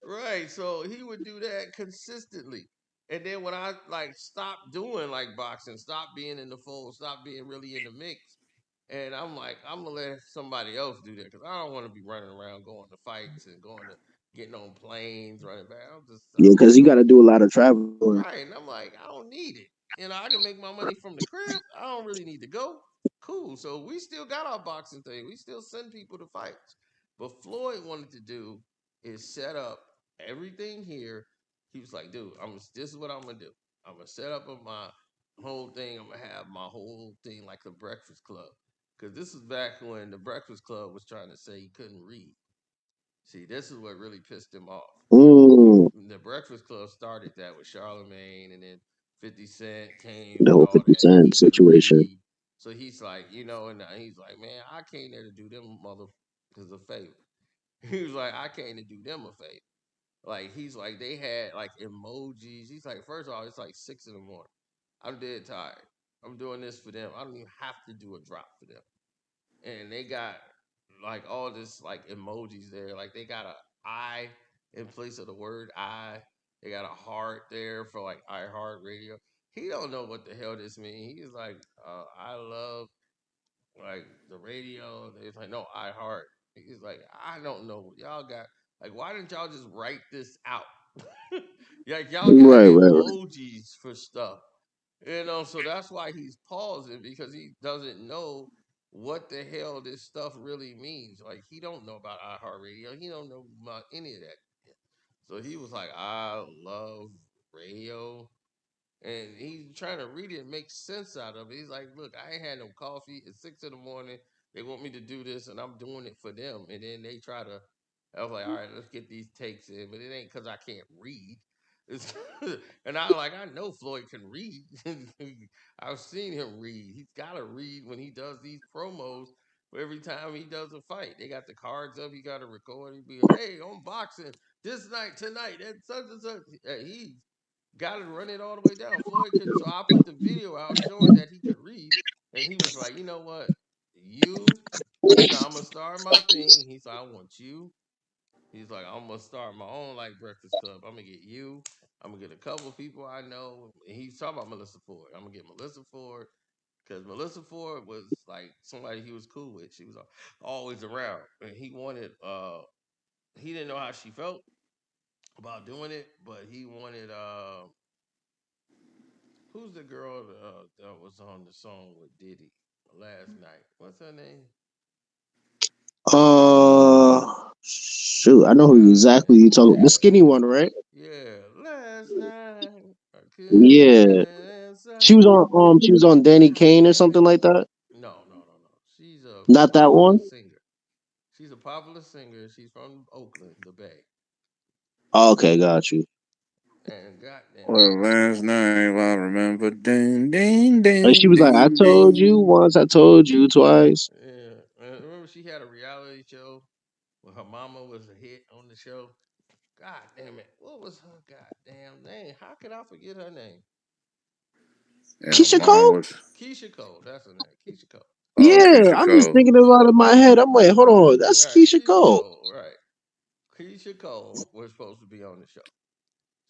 Right. So he would do that consistently. And then when I like stopped doing like boxing, stopped being in the fold, stopped being really in the mix, and I'm like, I'm gonna let somebody else do that because I don't want to be running around going to fights and going to getting on planes, running back. Yeah, I'm because just you got like, to do a lot of traveling. right. And I'm like, I don't need it. I can make my money from the crib. I don't really need to go. Cool. So we still got our boxing thing. We still send people to fights. But Floyd wanted to do is set up everything here. He was like, dude, this is what I'm gonna do. I'm gonna set up my whole thing. I'm gonna have my whole thing like the Breakfast Club. Cause this is back when the Breakfast Club was trying to say he couldn't read. See, this is what really pissed him off. Mm, The Breakfast Club started that with Charlemagne, and then 50 Cent came the with whole all that, and 50% he couldn't situation. read. So he's like, and he's like, man, I came there to do them motherfuckers a favor. He was like, I came to do them a favor. Like, he's like, they had like emojis. He's like, first of all, it's like 6 in the morning. I'm dead tired. I'm doing this for them. I don't even have to do a drop for them. And they got like all this like emojis there. Like they got a I in place of the word I. They got a heart there for like I Heart Radio. He don't know what the hell this means. He's like, I love like the radio. He's like, no, I heart. He's like, I don't know what y'all got. Like, why didn't y'all just write this out? Like, y'all got Right, right, right. emojis for stuff. So that's why he's pausing because he doesn't know what the hell this stuff really means. Like he don't know about iHeartRadio. He don't know about any of that. So he was like, I love radio. And he's trying to read it and make sense out of it. He's like, look, I ain't had no coffee. It's 6 in the morning. They want me to do this, and I'm doing it for them. And then they try to. I was like, all right, let's get these takes in, but it ain't because I can't read. It's, and I know Floyd can read. I've seen him read. He's got to read when he does these promos. Every time he does a fight, they got the cards up. He got to record. He be, hey, on boxing this night tonight. That's such and such. He got to run it all the way down. Floyd could, so I put the video out showing that he could read, and he was like, you know what, he said, I'm gonna start my thing. He said, I want you. He's like, I'm gonna start my own like Breakfast Club. I'm gonna get you. I'm gonna get a couple of people I know. And he's talking about Melissa Ford. I'm gonna get Melissa Ford because Melissa Ford was like somebody he was cool with. She was always around, and he wanted. He didn't know how she felt about doing it, but he wanted. Who's the girl that was on the song with Diddy last night? What's her name? Shoot, I know who God exactly you damn. talking. The skinny one, right? Yeah, last night I couldn't Yeah, get inside. she was on Danny Kane or something like that. No, no, no, no. She's a Not that popular one. singer. She's a popular singer. She's from Oakland, the Bay. Oh, okay, got you. And goddamn it, Well, last night I remember ding ding And she ding was like, "I ding told you ding. once, I told you twice." yeah. And remember she had a reality show where her mama was a hit on the show. God damn it. What was her goddamn name? How could I forget her name? Yeah, Keisha mine Cole. was Keisha Cole. That's her name. Keisha Cole. Yeah, Keisha I'm just Cole. thinking about it in my head. I'm like, hold on, that's Right. Keisha Keisha Cole. Cole. Right. Keisha Cole was supposed to be on the show.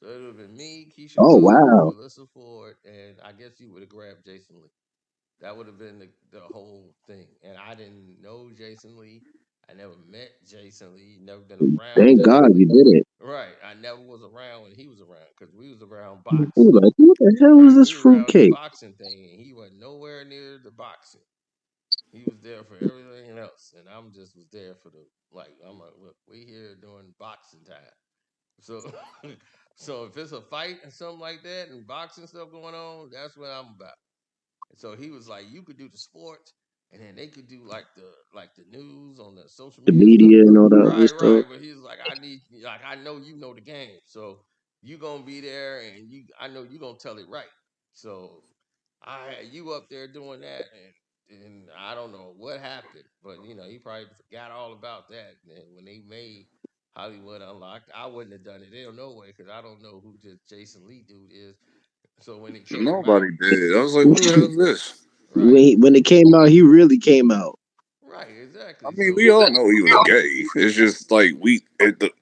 So it would have been me, Keisha Oh Cole, wow, Melissa Ford, and I guess you would have grabbed Jason Lee. That would have been the whole thing. And I didn't know Jason Lee. I never met Jason Lee. Never been around thank God Jason Lee. you did it. Right. I never was around when he was around because we was around I was boxing. like, what the hell is Right. this We was around the fruitcake? boxing thing, and he wasn't nowhere near the boxing. He was there for everything else, and I'm just was there for the like. I'm like, look, we here during boxing time. So, so if it's a fight and something like that, and boxing stuff going on, that's what I'm about. And so he was like, you could do the sports, and then they could do like the news on the social The media stuff. media and all that other Right, stuff. right. But he's like, I need like I know you know the game, so you gonna be there, and I know you gonna tell it right. So I had you up there doing that, and I don't know what happened, but he probably forgot all about that. And when they made Hollywood Unlocked, I wouldn't have done it. There's no way because I don't know who this Jason Lee dude is. So when it came out, Nobody did. I was like, who the hell is this? right, When it came out, he really came out. right, I exactly. mean, So we all know he was gay. It's just like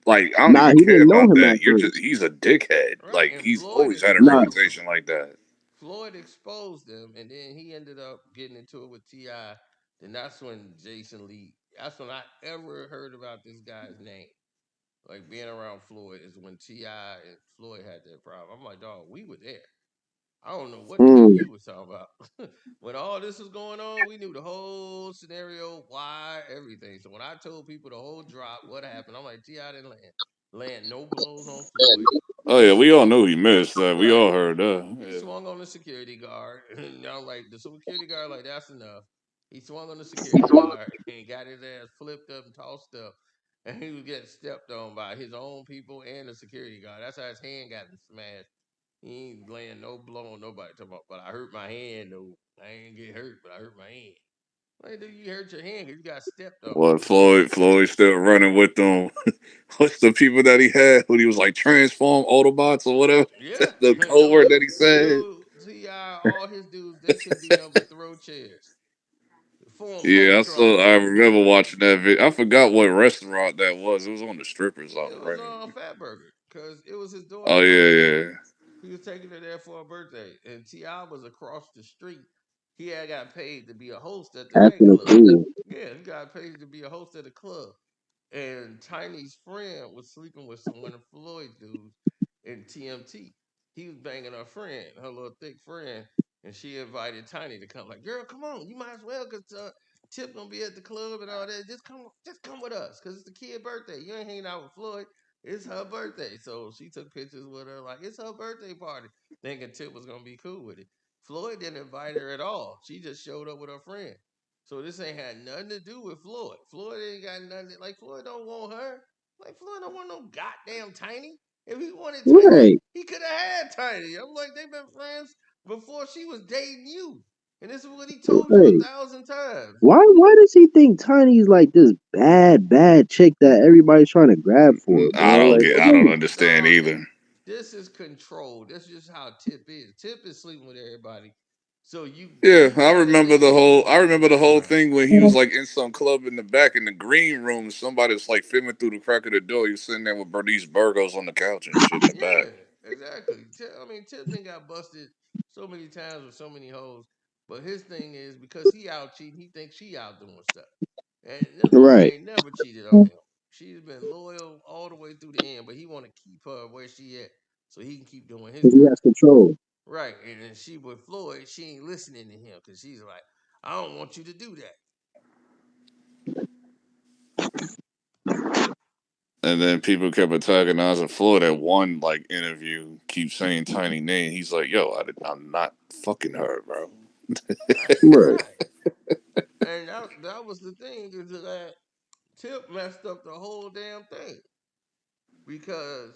like I don't Nah, even he care didn't know about him that. at You're just first. he's a dickhead. right, Like and he's Floyd always had a Nah, exposed him. reputation like that. Floyd exposed him, and then he ended up getting into it with Ti. Then that's when Jason Lee. That's when I ever heard about this guy's name. Like being around Floyd is when Ti and Floyd had that problem. I'm like, dog, we were there. I don't know what the hell mm, you was talking about. When all this was going on, we knew the whole scenario, why, everything. So when I told people the whole drop, what happened, I'm like, Ti didn't land no blows on Floyd. Oh He yeah, we all swung knew he missed that. We right. all heard that. He Yeah. swung on the security guard. And I'm like, the security guard, like, that's enough. He swung on the security guard and got his ass flipped up and tossed up. And he was getting stepped on by his own people and the security guard. That's how his hand got smashed. He ain't laying no blow on nobody. Talking about, but I hurt my hand though. I ain't get hurt, but I hurt my hand. Like, dude, you hurt your hand because you got stepped on. What Floyd still running with them. What's the people that he had when he was like transform Autobots or whatever? Yeah, The code them word that he said. dude, Ti, all his dudes, they couldn't do nothing but throw chairs. Yeah, Foam I truckers. remember watching that video. I forgot what restaurant that was. It was on the strip or It something, was right? Fat Burger because it was his Oh daughter's birthday. yeah, yeah. He was taking her there for her birthday, and Ti was across the street. He had got paid to be a host at the acting a nightclub. fool. Yeah, he got paid to be a host at a club. and Tiny's friend was sleeping with one of Floyd's dudes in TMT. He was banging her friend, her little thick friend, and she invited Tiny to come. Like, girl, come on, you might as well, cause Tip gonna be at the club and all that. Just come with us, cause it's the kid's birthday. You ain't hanging out with Floyd. It's her birthday, so she took pictures with her. Like, it's her birthday party, thinking Tip was gonna be cool with it. Floyd didn't invite her at all. She just showed up with her friend. So this ain't had nothing to do with Floyd. Floyd ain't got nothing. Like Floyd don't want her. Like Floyd don't want no goddamn Tiny. If he wanted Tiny, Right, he could have had Tiny. I'm like, they've been friends before she was dating you. And this is what he told you right. 1,000 times. Why does he think Tiny's like this bad chick that everybody's trying to grab for, bro? Like, what I don't is understand Dog, either. this is control. This is how Tip is. Tip is sleeping with everybody. So Yeah, you gotta make him I do remember the this whole now. thing when he was like in some club in the back in the green room. Somebody was like filming through the crack of the door. He was sitting there with Bernice Burgos on the couch and shit in the back. Yeah, exactly. I mean, Tip done got busted so many times with so many hoes. But his thing is because he out cheating, he thinks she out doing stuff. And this woman right? ain't never cheated on him. She's been loyal all the way through the end, but he want to keep her where she at so he can keep doing his He dirty. has control. Right. And then she with Floyd, she ain't listening to him because she's like, I don't want you to do that. And then people kept attacking Nas and Floyd at one like interview, keep saying Tiny name. He's like, "Yo, I'm not fucking her, bro." Right, Right. right. And that was the thing is that Tip messed up the whole damn thing because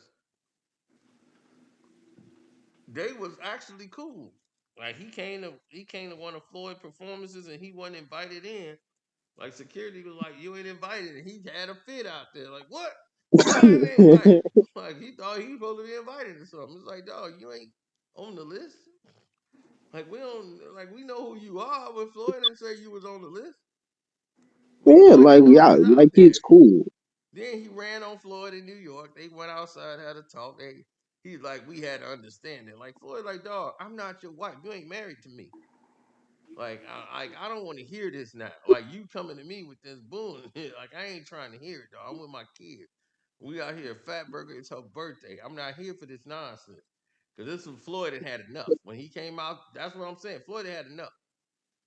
they was actually cool. Like he came to one of Floyd performances and he wasn't invited in. Like security was like, "You ain't invited," and he had a fit out there. Like, what? Why I ain't invited? Like he thought he was supposed to be invited or something. It's like, dog, you ain't on the list. Like we don't like we know who you are, but Floyd didn't say you was on the list. But Yeah, Floyd like didn't know you yeah, was like out it's there. cool. Then he ran on Floyd in New York. They went outside, had a talk. He's like, we had to understand it. Like Floyd, like, dog, I'm not your wife. You ain't married to me. I don't want to hear this now. Like you coming to me with this boon. Like I ain't trying to hear it, dog. I'm with my kid. We out here, Fat Burger. It's her birthday. I'm not here for this nonsense. Cause this was Floyd had enough. When he came out, that's what I'm saying. Floyd had enough.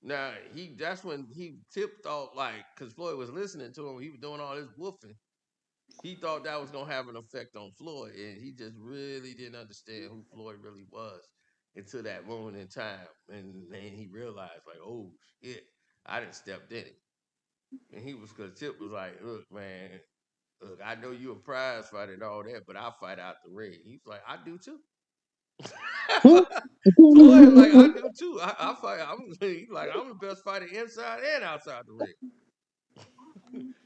Now that's when he tipped off like, cause Floyd was listening to him. He was doing all this woofing. He thought that was gonna have an effect on Floyd, and he just really didn't understand who Floyd really was until that moment in time, and then he realized like, oh shit, I didn't stepped in it, and he was because Tip was like, look, man, look, I know you a prize fighter and all that, but I fight out the ring. He's like, I do too. Floyd like, I do too. I fight. He's like, I'm the best fighter inside and outside the ring.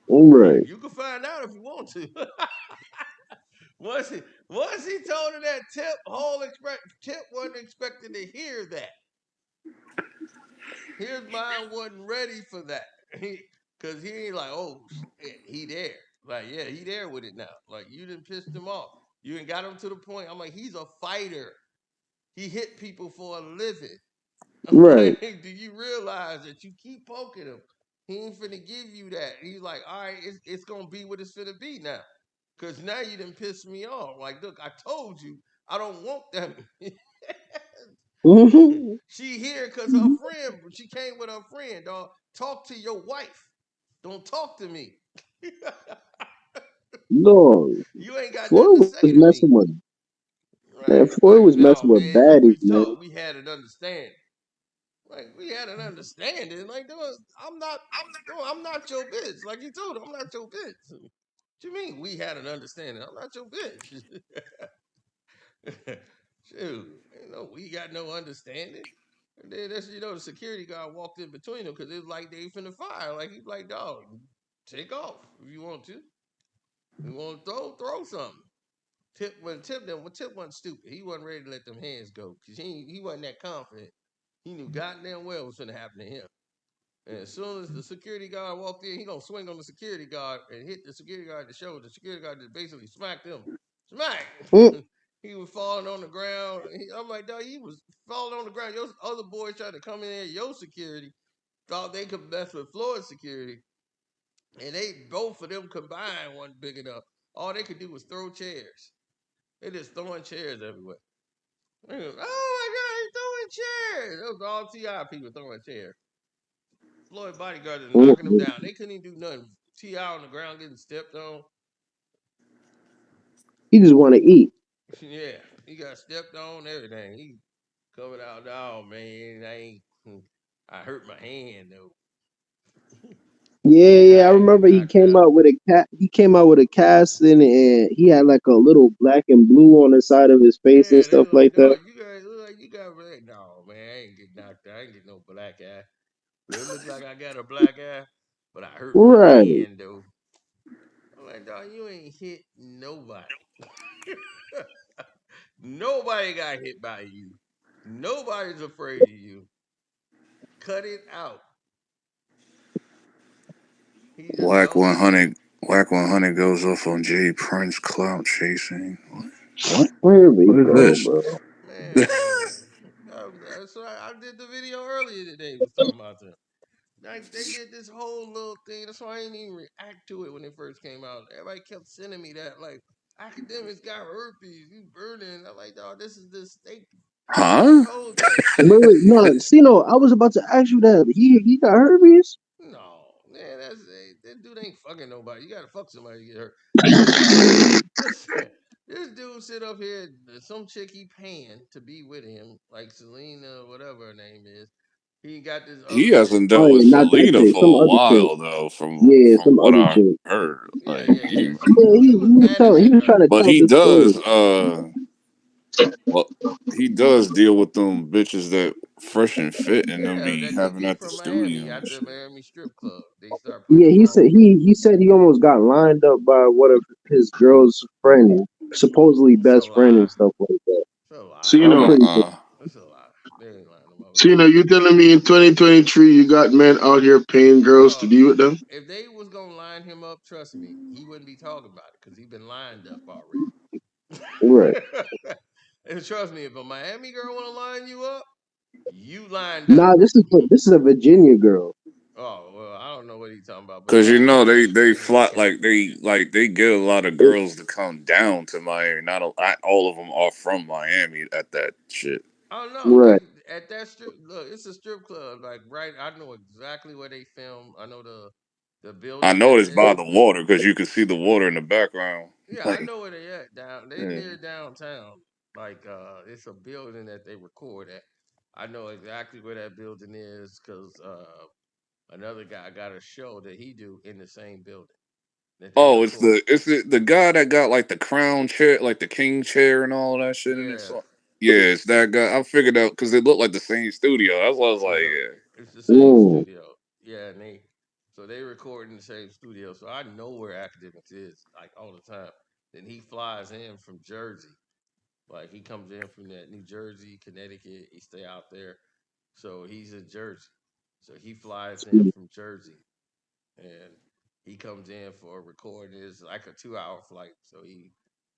Right. You can find out if you want to. once he told her that Tip wasn't expecting to hear that. His mind wasn't ready for that. Cause he ain't like, oh shit, he there. Like, yeah, he there with it now. Like you didn't piss him off. You ain't got him to the point. I'm like, he's a fighter. He hit people for a living. I'm Right. like, do you realize that you keep poking him? He ain't finna give you that. He's like, all right, it's gonna be what it's finna be now. Cause now you didn't piss me off. Like, look, I told you I don't want them. She here because her friend, she came with her friend, dog. Talk to your wife. Don't talk to me. No, You ain't got nothing to Floyd was say to messing me. with man. Right. Floyd Like, was no, messing with man, look, baddies, we man. talked. We had an understanding. Like, we had an understanding. Like, dude, I'm not your bitch. Like you told him, I'm not your bitch. What you mean we had an understanding? I'm not your bitch. Shoot, we got no understanding. And then the security guard walked in between them because it was like they finna fire. Like he's like, dog, take off if you want to. You want to throw something. Tip wasn't stupid. He wasn't ready to let them hands go because he wasn't that confident. He knew goddamn well what was gonna happen to him. And as soon as the security guard walked in, he gonna swing on the security guard and hit the security guard in the shoulder. The security guard just basically smacked him. Smack! Mm, He was falling on the ground. I'm like, dog, he was falling on the ground. Your other boys tried to come in there. Your security thought they could mess with Floyd's security. and they both of them combined wasn't big enough. All they could do was throw chairs. They just throwing chairs everywhere. Oh my God, he's throwing chairs. It was all Ti people throwing chairs. Floyd bodyguards are knocking them Mm-mm. down. They couldn't even do nothing. Ti on the ground getting stepped on. He just want to eat. Yeah, he got stepped on. Everything. He covered out. Oh man, I ain't. I hurt my hand though. Yeah, yeah. I I ain't get remember he knocked came out. out with a cat. He came out with a casting, and he had like a little black and blue on the side of his face and Yeah, they stuff were like like, that. dog, you guys look like you got black. No, man, I ain't get knocked out. I ain't get no black eye. It looked like I got a black eye, but I hurt my Right. hand though. I'm like, dog, you ain't hit nobody. Nobody got hit by you. Nobody's afraid of you. Cut it out. He just Whack told him, 100. Whack 100 goes off on Jay Prince clout chasing. Where we What is go, this? bro? man. So I did the video earlier today. Was talking about them. Like they did this whole little thing. That's why I didn't even react to it when it first came out. Everybody kept sending me that like academics got herpes, you burning. I'm like, dog, this is this they Huh? told that. Wait, wait, no, see, no, I was about to ask you that. He got herpes. No, man, that dude ain't fucking nobody. You gotta fuck somebody to get hurt. This this this dude sit up here, some chick he paying to be with him, like Selena, whatever her name is. He got this He other chick. hasn't Oh dealt with yeah, not that Selena chick. Some for a other chick. while though, Yeah, from some what other I chick. heard. Yeah, Like yeah, yeah. he, Yeah, He was he was mad as telling. He heck. was trying to but tell he the story. does. Well, he does deal with them bitches that fresh and fit and them Yeah, be that they having get at the from Miami studio at and the shit. Miami strip club. They start putting Yeah, them on. he said he almost got lined up by one of his girl's friends, supposedly It's a best friend lie. and stuff like that. It's a lie. So you I'm know, pretty sure. It's a lie. They ain't lying about it. so you know, you telling me in 2023 you got men out here paying girls to Dog, be with them? if they was gonna line him up, trust me, he wouldn't be talking about it because he been lined up already. Right. And trust me, if a Miami girl want to line you up, you lined up. Nah, this is a Virginia girl. Oh well, I don't know what he's talking about, but Cause you know Miami they ain't no fly cap. like they get a lot of It, girls to come down to Miami. Not all of them are from Miami at that shit. Oh no, right. they at that strip. Look, it's a strip club. Like right, I know exactly where they film. I know the I building know that it's by they're. the water because you can see the water in the background. Yeah, I Like, know where they at down. They yeah. near downtown. Like it's a building that they record at. I know exactly where that building is because another guy got a show that he do in the same building that they Oh, record. it's the guy that got like the crown chair, like the king chair and all that shit in it. Yeah, So, yeah, it's that guy. I figured out because they look like the same studio. That's why I was like, yeah, yeah. it's the same Mm. studio. Yeah, and they record in the same studio. So I know where academics is like all the time. Then he flies in from Jersey. Like he comes in from that New Jersey, Connecticut. He stay out there. So he's in Jersey. So he flies in from Jersey and he comes in for a recording. It's like a 2 hour flight. So he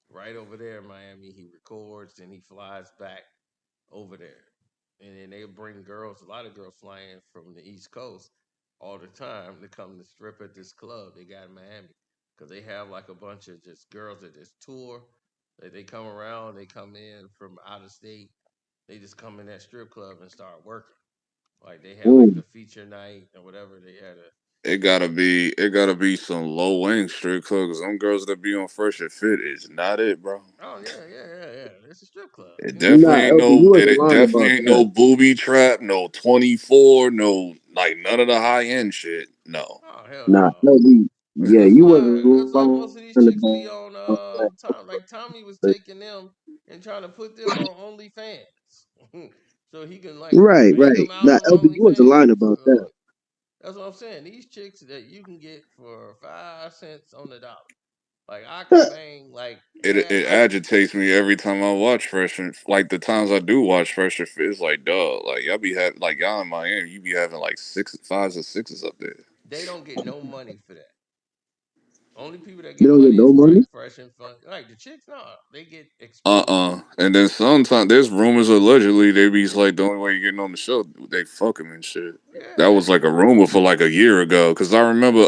right over there in Miami, he records and he flies back over there. And then they bring girls, a lot of girls flying from the East Coast all the time to come to strip at this club they got in Miami. Cause they have like a bunch of just girls that just tour. They come around, they come in from out of state. They just come in that strip club and start working. Like they had like Mm. the feature night or whatever. They had a It gotta be some low wing strip club because them girls that be on Fresh and Fit is not it, bro. oh yeah, yeah, yeah, yeah. It's a strip club, It you know. definitely Nah, ain't LB, no, you and wasn't it lying definitely about ain't that. no booby trap, no 24, no like none of the high end shit. No. Oh hell Nah, no. LB, yeah, That's you why wasn't that's why lying most of these chicks about be on that. Tom, like Tommy was taking them and trying to put them on OnlyFans. So he can like Right, bang right. them out Nah, on LB, you wasn't lying OnlyFans. about that. So that's what I'm saying. These chicks that you can get for 5 cents on the dollar. Like I can bang like It half of them. agitates me every time I watch Fresh and like the times I do watch Fresh and Fit. It's like, dog, like y'all be having like y'all in Miami, you be having like six, fives or sixes up there. They don't get no money for that. Only people that You get don't get money no is money? fresh and fun. Like the chicks, no, they get exposure. And then sometimes there's rumors allegedly they be like the only way you getting on the show they fuck him and shit. Yeah, That was like a rumor for like a year ago because I remember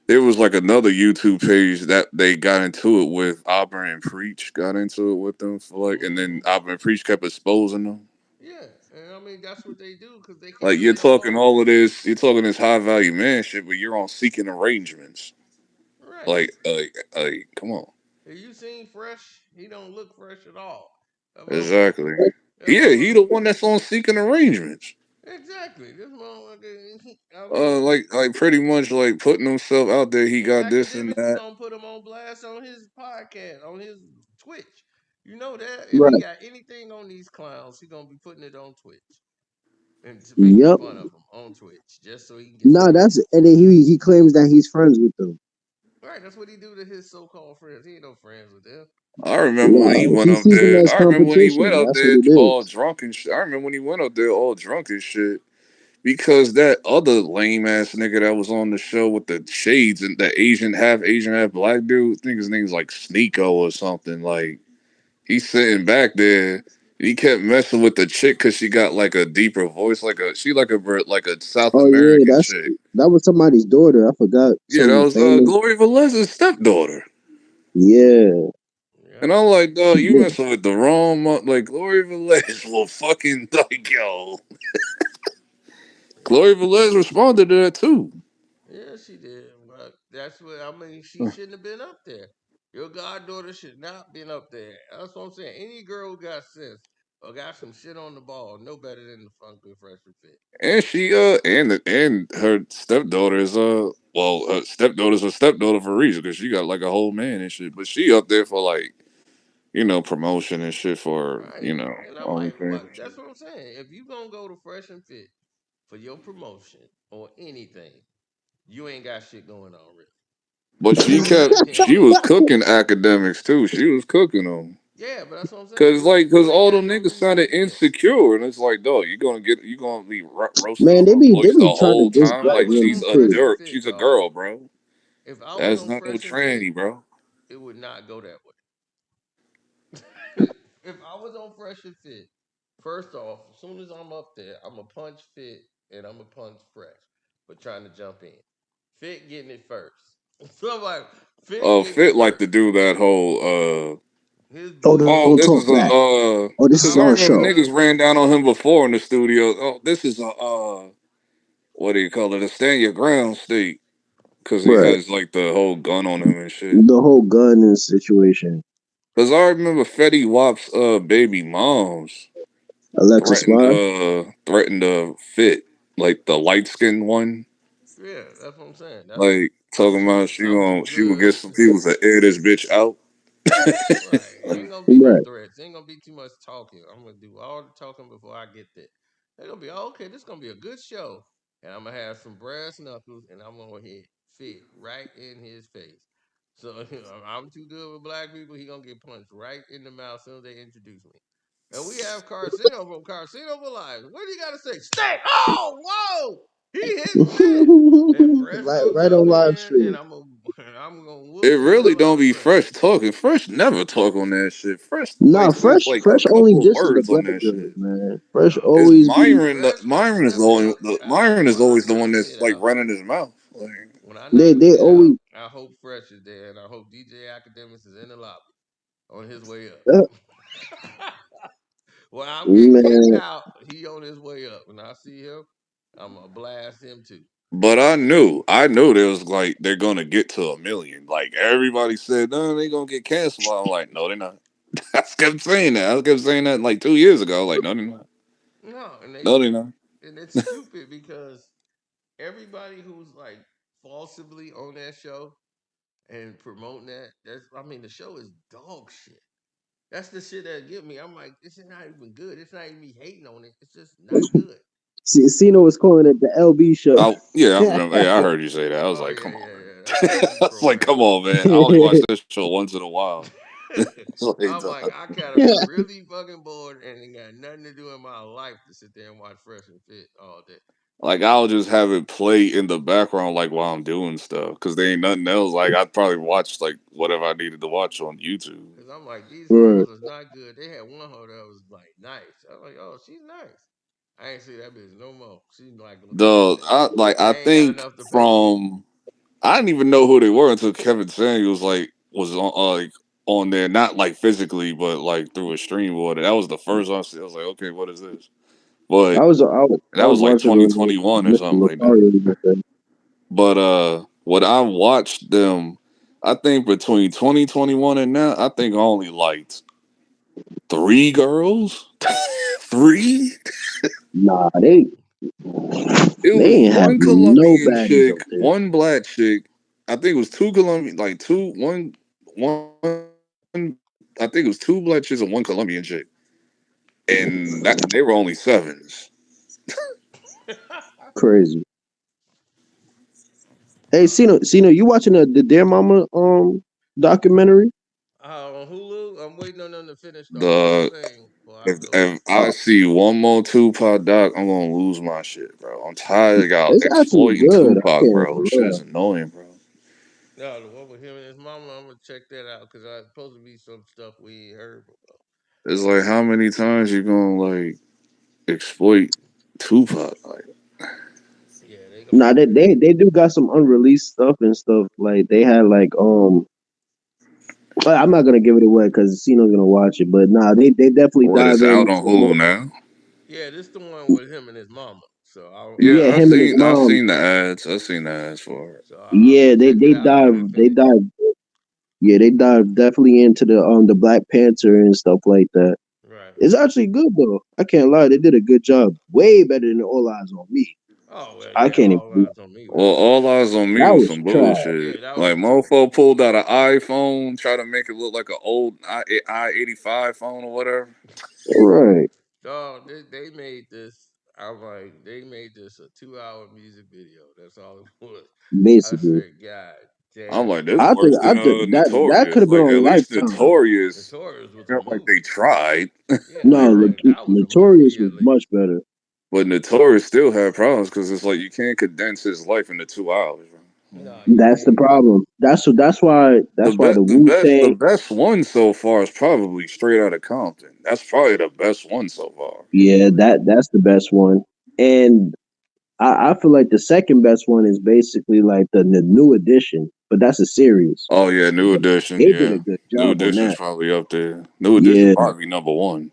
It was like another YouTube page that they got into it with. Auburn and Preach got into it with them for like, and then Hmm. Auburn and Preach kept exposing them. Yeah, and I mean that's what they do because they can Like you're shit all talking over all of you. this, you're talking this high value man shit, but you're on seeking arrangements. Right. Come on. If you seen Fresh, he don't look fresh at all. That motherfucker. Exactly. That Yeah, he the motherfucker. one that's on seeking arrangements. Exactly. This motherfucker. I mean, Like pretty much like putting himself out there. He and got this and academics is that. gonna put him on blast on his podcast, on his Twitch. You know that if he Right. got anything on these clowns, he gonna be putting it on Twitch and to making Yep. fun of them on Twitch just so he can get No, some that's views. and then he claims that he's friends with them. Right, that's what he do to his so-called friends. He ain't no friends with them. I remember when he No, went he up sees them there. as I remember when he went competition. up That's what there it all is. drunk and shit. I remember when he went up there all drunk and shit. Because that other lame ass nigga that was on the show with the shades and the Asian, half black dude, I think his name's like Sneeko or something. Like he's sitting back there. He kept messing with the chick because she got like a deeper voice, like a South Oh yeah, American chick. that was somebody's daughter. I forgot Yeah, that some was famous. Gloria Velez's stepdaughter. Yeah, Yeah, And I'm like, dog, you messing with the wrong like Gloria Velez will fucking like yo. yeah. Gloria Velez responded to that too. Yeah, she did. But that's what I mean. She shouldn't have been up there. Your goddaughter should not been up there. That's what I'm saying. Any girl who got sense or got some shit on the ball, no better than the funky fresh and fit. And she and her stepdaughter is her stepdaughter's her stepdaughter for a reason because she got like a whole man and shit. But she up there for like promotion and shit for Right. And I'm like, OnlyFans what? and shit. That's what I'm saying. If you gonna go to fresh and fit for your promotion or anything, you ain't got shit going on really. But she was cooking academics too. She was cooking them. Yeah, but that's what I'm saying. Cause You ain't all got them no niggas reason to sounded do that. insecure, and it's like, dog, you gonna be roasting man, on her they voice the be trying to whole If time. I discredit Like was him she's on a fresh too. and dirt, fit, she's a dog. girl, bro. If I was That's on not no fresh and fit, tranny, bro. it would not go that way. If I was on Fresh and Fit, first off, as soon as I'm up there, I'm a punch Fit and I'm a punch Fresh for trying to jump in. Fit getting it first. Somebody Fit getting it Fit like first. to do that whole His Oh, oh, don't bullshit. this talk is a back. Oh, this because is I our remember show. niggas ran down on him before in the studio. Oh, this is a what do you call it? A stand your ground state because he Right. has like the whole gun on him and shit. The whole gun and situation. Because I remember Fetty Wap's baby moms Alexis Why? threatened to fit like the light skinned one, Yeah, that's what I'm saying. That's like talking about I'm too she gonna get good. some people to air this bitch out. Right. Ain't Like, gonna be no Right. threats. Ain't gonna be too much talking. I'm gonna do all the talking before I get there. They're gonna be okay. This gonna be a good show, and I'm gonna have some brass knuckles, and I'm gonna hit Fit right in his face. So I'm too good with black people. He gonna get punched right in the mouth as soon as they introduce me. And we have Carcino from Carcino for Life. What do you gotta say? Stay! Oh, whoa! He hit Fit, and Fresh right, gonna right jump on live in, and stream. I'm gonna it whoop the really hell out don't of be Fresh. fresh talking. Fresh never talk on that shit. Fresh Nah, like says fresh, like a fresh only couple of disses the words on black that girls, shit. man. Fresh No, It's always be. Myron. Fresh gonna snap it up. Myron is When I always the knock one that's Fit like out, running his mouth. Like, when I They knock they Fit out, always. I hope Fresh is there, and I hope DJ Academics is in the lobby on his way up. Uh, When I'm getting kicked man, out, he on his way up. When I see him, I'm gonna blast him too. but I knew there was like they're gonna get to a million. Like everybody said, no, they gonna get canceled. I'm like, no, they're not. I kept saying that. I kept saying that like 2 years ago. Like, no, they're not. No, No, they're not. and it's stupid because everybody who's like falsely on that show and promoting that, that's I mean the show is dog shit. That's the shit that get me. I'm like, this is not even good. It's not even me hating on it. It's just not good. Cino was calling it the LB show. Yeah, I remember. Yeah, I heard you say that. I was Oh like, yeah, come on, yeah, man. yeah. That's an I LB was like, program. come on, man. I only watch this show once in a while. It's like, I'm like, dog. I gotta be really fucking bored and ain't got nothing to do in my life to sit there and watch Fresh and Fit all day. Like I'll just have it play in the background like while I'm doing stuff because there ain't nothing else. Like I'd probably watch like whatever I needed to watch on YouTube. Cause I'm like, these Right. hoes is not good. They had one hoe that was like nice. I'm like, oh, she's nice. I ain't see that bitch no more. She's like, The I they ain't got think enough to pay for. from I didn't even know who they were until Kevin Samuels was on on there, not like physically, but like through a stream or that was the first I see. I was like, okay, what is this? But I that was was like watching it when 2021 or Mr. something like that. Lothario was there. But what I watched them, I think between 2021 and now, I think I only liked three girls. Three? Nah, It they was ain't have one no Colombian baddies chick, up there. one black chick. I think it was two Colombian, like two, one. I think it was two black chicks and one Colombian chick, and they were only sevens. Crazy. Hey, Cino, you watching the Dear Mama documentary? On Hulu, I'm waiting on them to finish the whole The thing before I go. if I Uh, see one more Tupac doc, I'm gonna lose my shit, bro. I'm tired of y'all it's actually exploiting good. I Tupac, can't bro. lie. Shit is annoying, bro. No, the one with him and his mama, I'm gonna check that out because I supposed to be some stuff we ain't heard before. It's like how many times you gonna like exploit Tupac? Like Yeah, they gonna Nah, have to. they do got some unreleased stuff and stuff. Like they had like well, I'm not gonna give it away because Cino's gonna watch it. But nah, they definitely what dive is out on into Hulu now? Yeah, this the one with him and his mama. So yeah, Yeah, him and his I've mom. seen the ads. I've seen the ads for it. so I'm Yeah, gonna check it out when it they finishes. dive yeah they dive definitely into the Black Panther and stuff like that. Right. It's actually good though. I can't lie, they did a good job. Way better than All Eyes on Me. Oh well, I yeah. can't All even. eyes on me Well, was all yeah, eyes on me That was was some trash. bullshit. yeah. That was Like, mofo pulled out an iPhone, try to make it look like an old I-85 phone or whatever. Right, dog. They made this. I'm like, they made this a 2 hour music video. That's all it was. I basically. said, God I'm damn. like, this is worse I than think that could Notorious. have been Like, at on least Lifetime. The Notorious Taurus was a felt like they movie. tried. Yeah, No, I'm like, that was a Notorious movie was at least. much better. But Notorious still had problems because it's like you can't condense his life into 2 hours. Bro. No, you That's the can't. problem. That's why the Wu The Tang. best one so far is probably Straight Outta Compton. That's probably the best one so far. Yeah, that's the best one. And I feel like the second best one is basically like the new edition, but that's a series. Oh yeah, New But Edition. they did a Yeah, good New job on Edition's that. probably up there. New Edition Yeah, probably number one.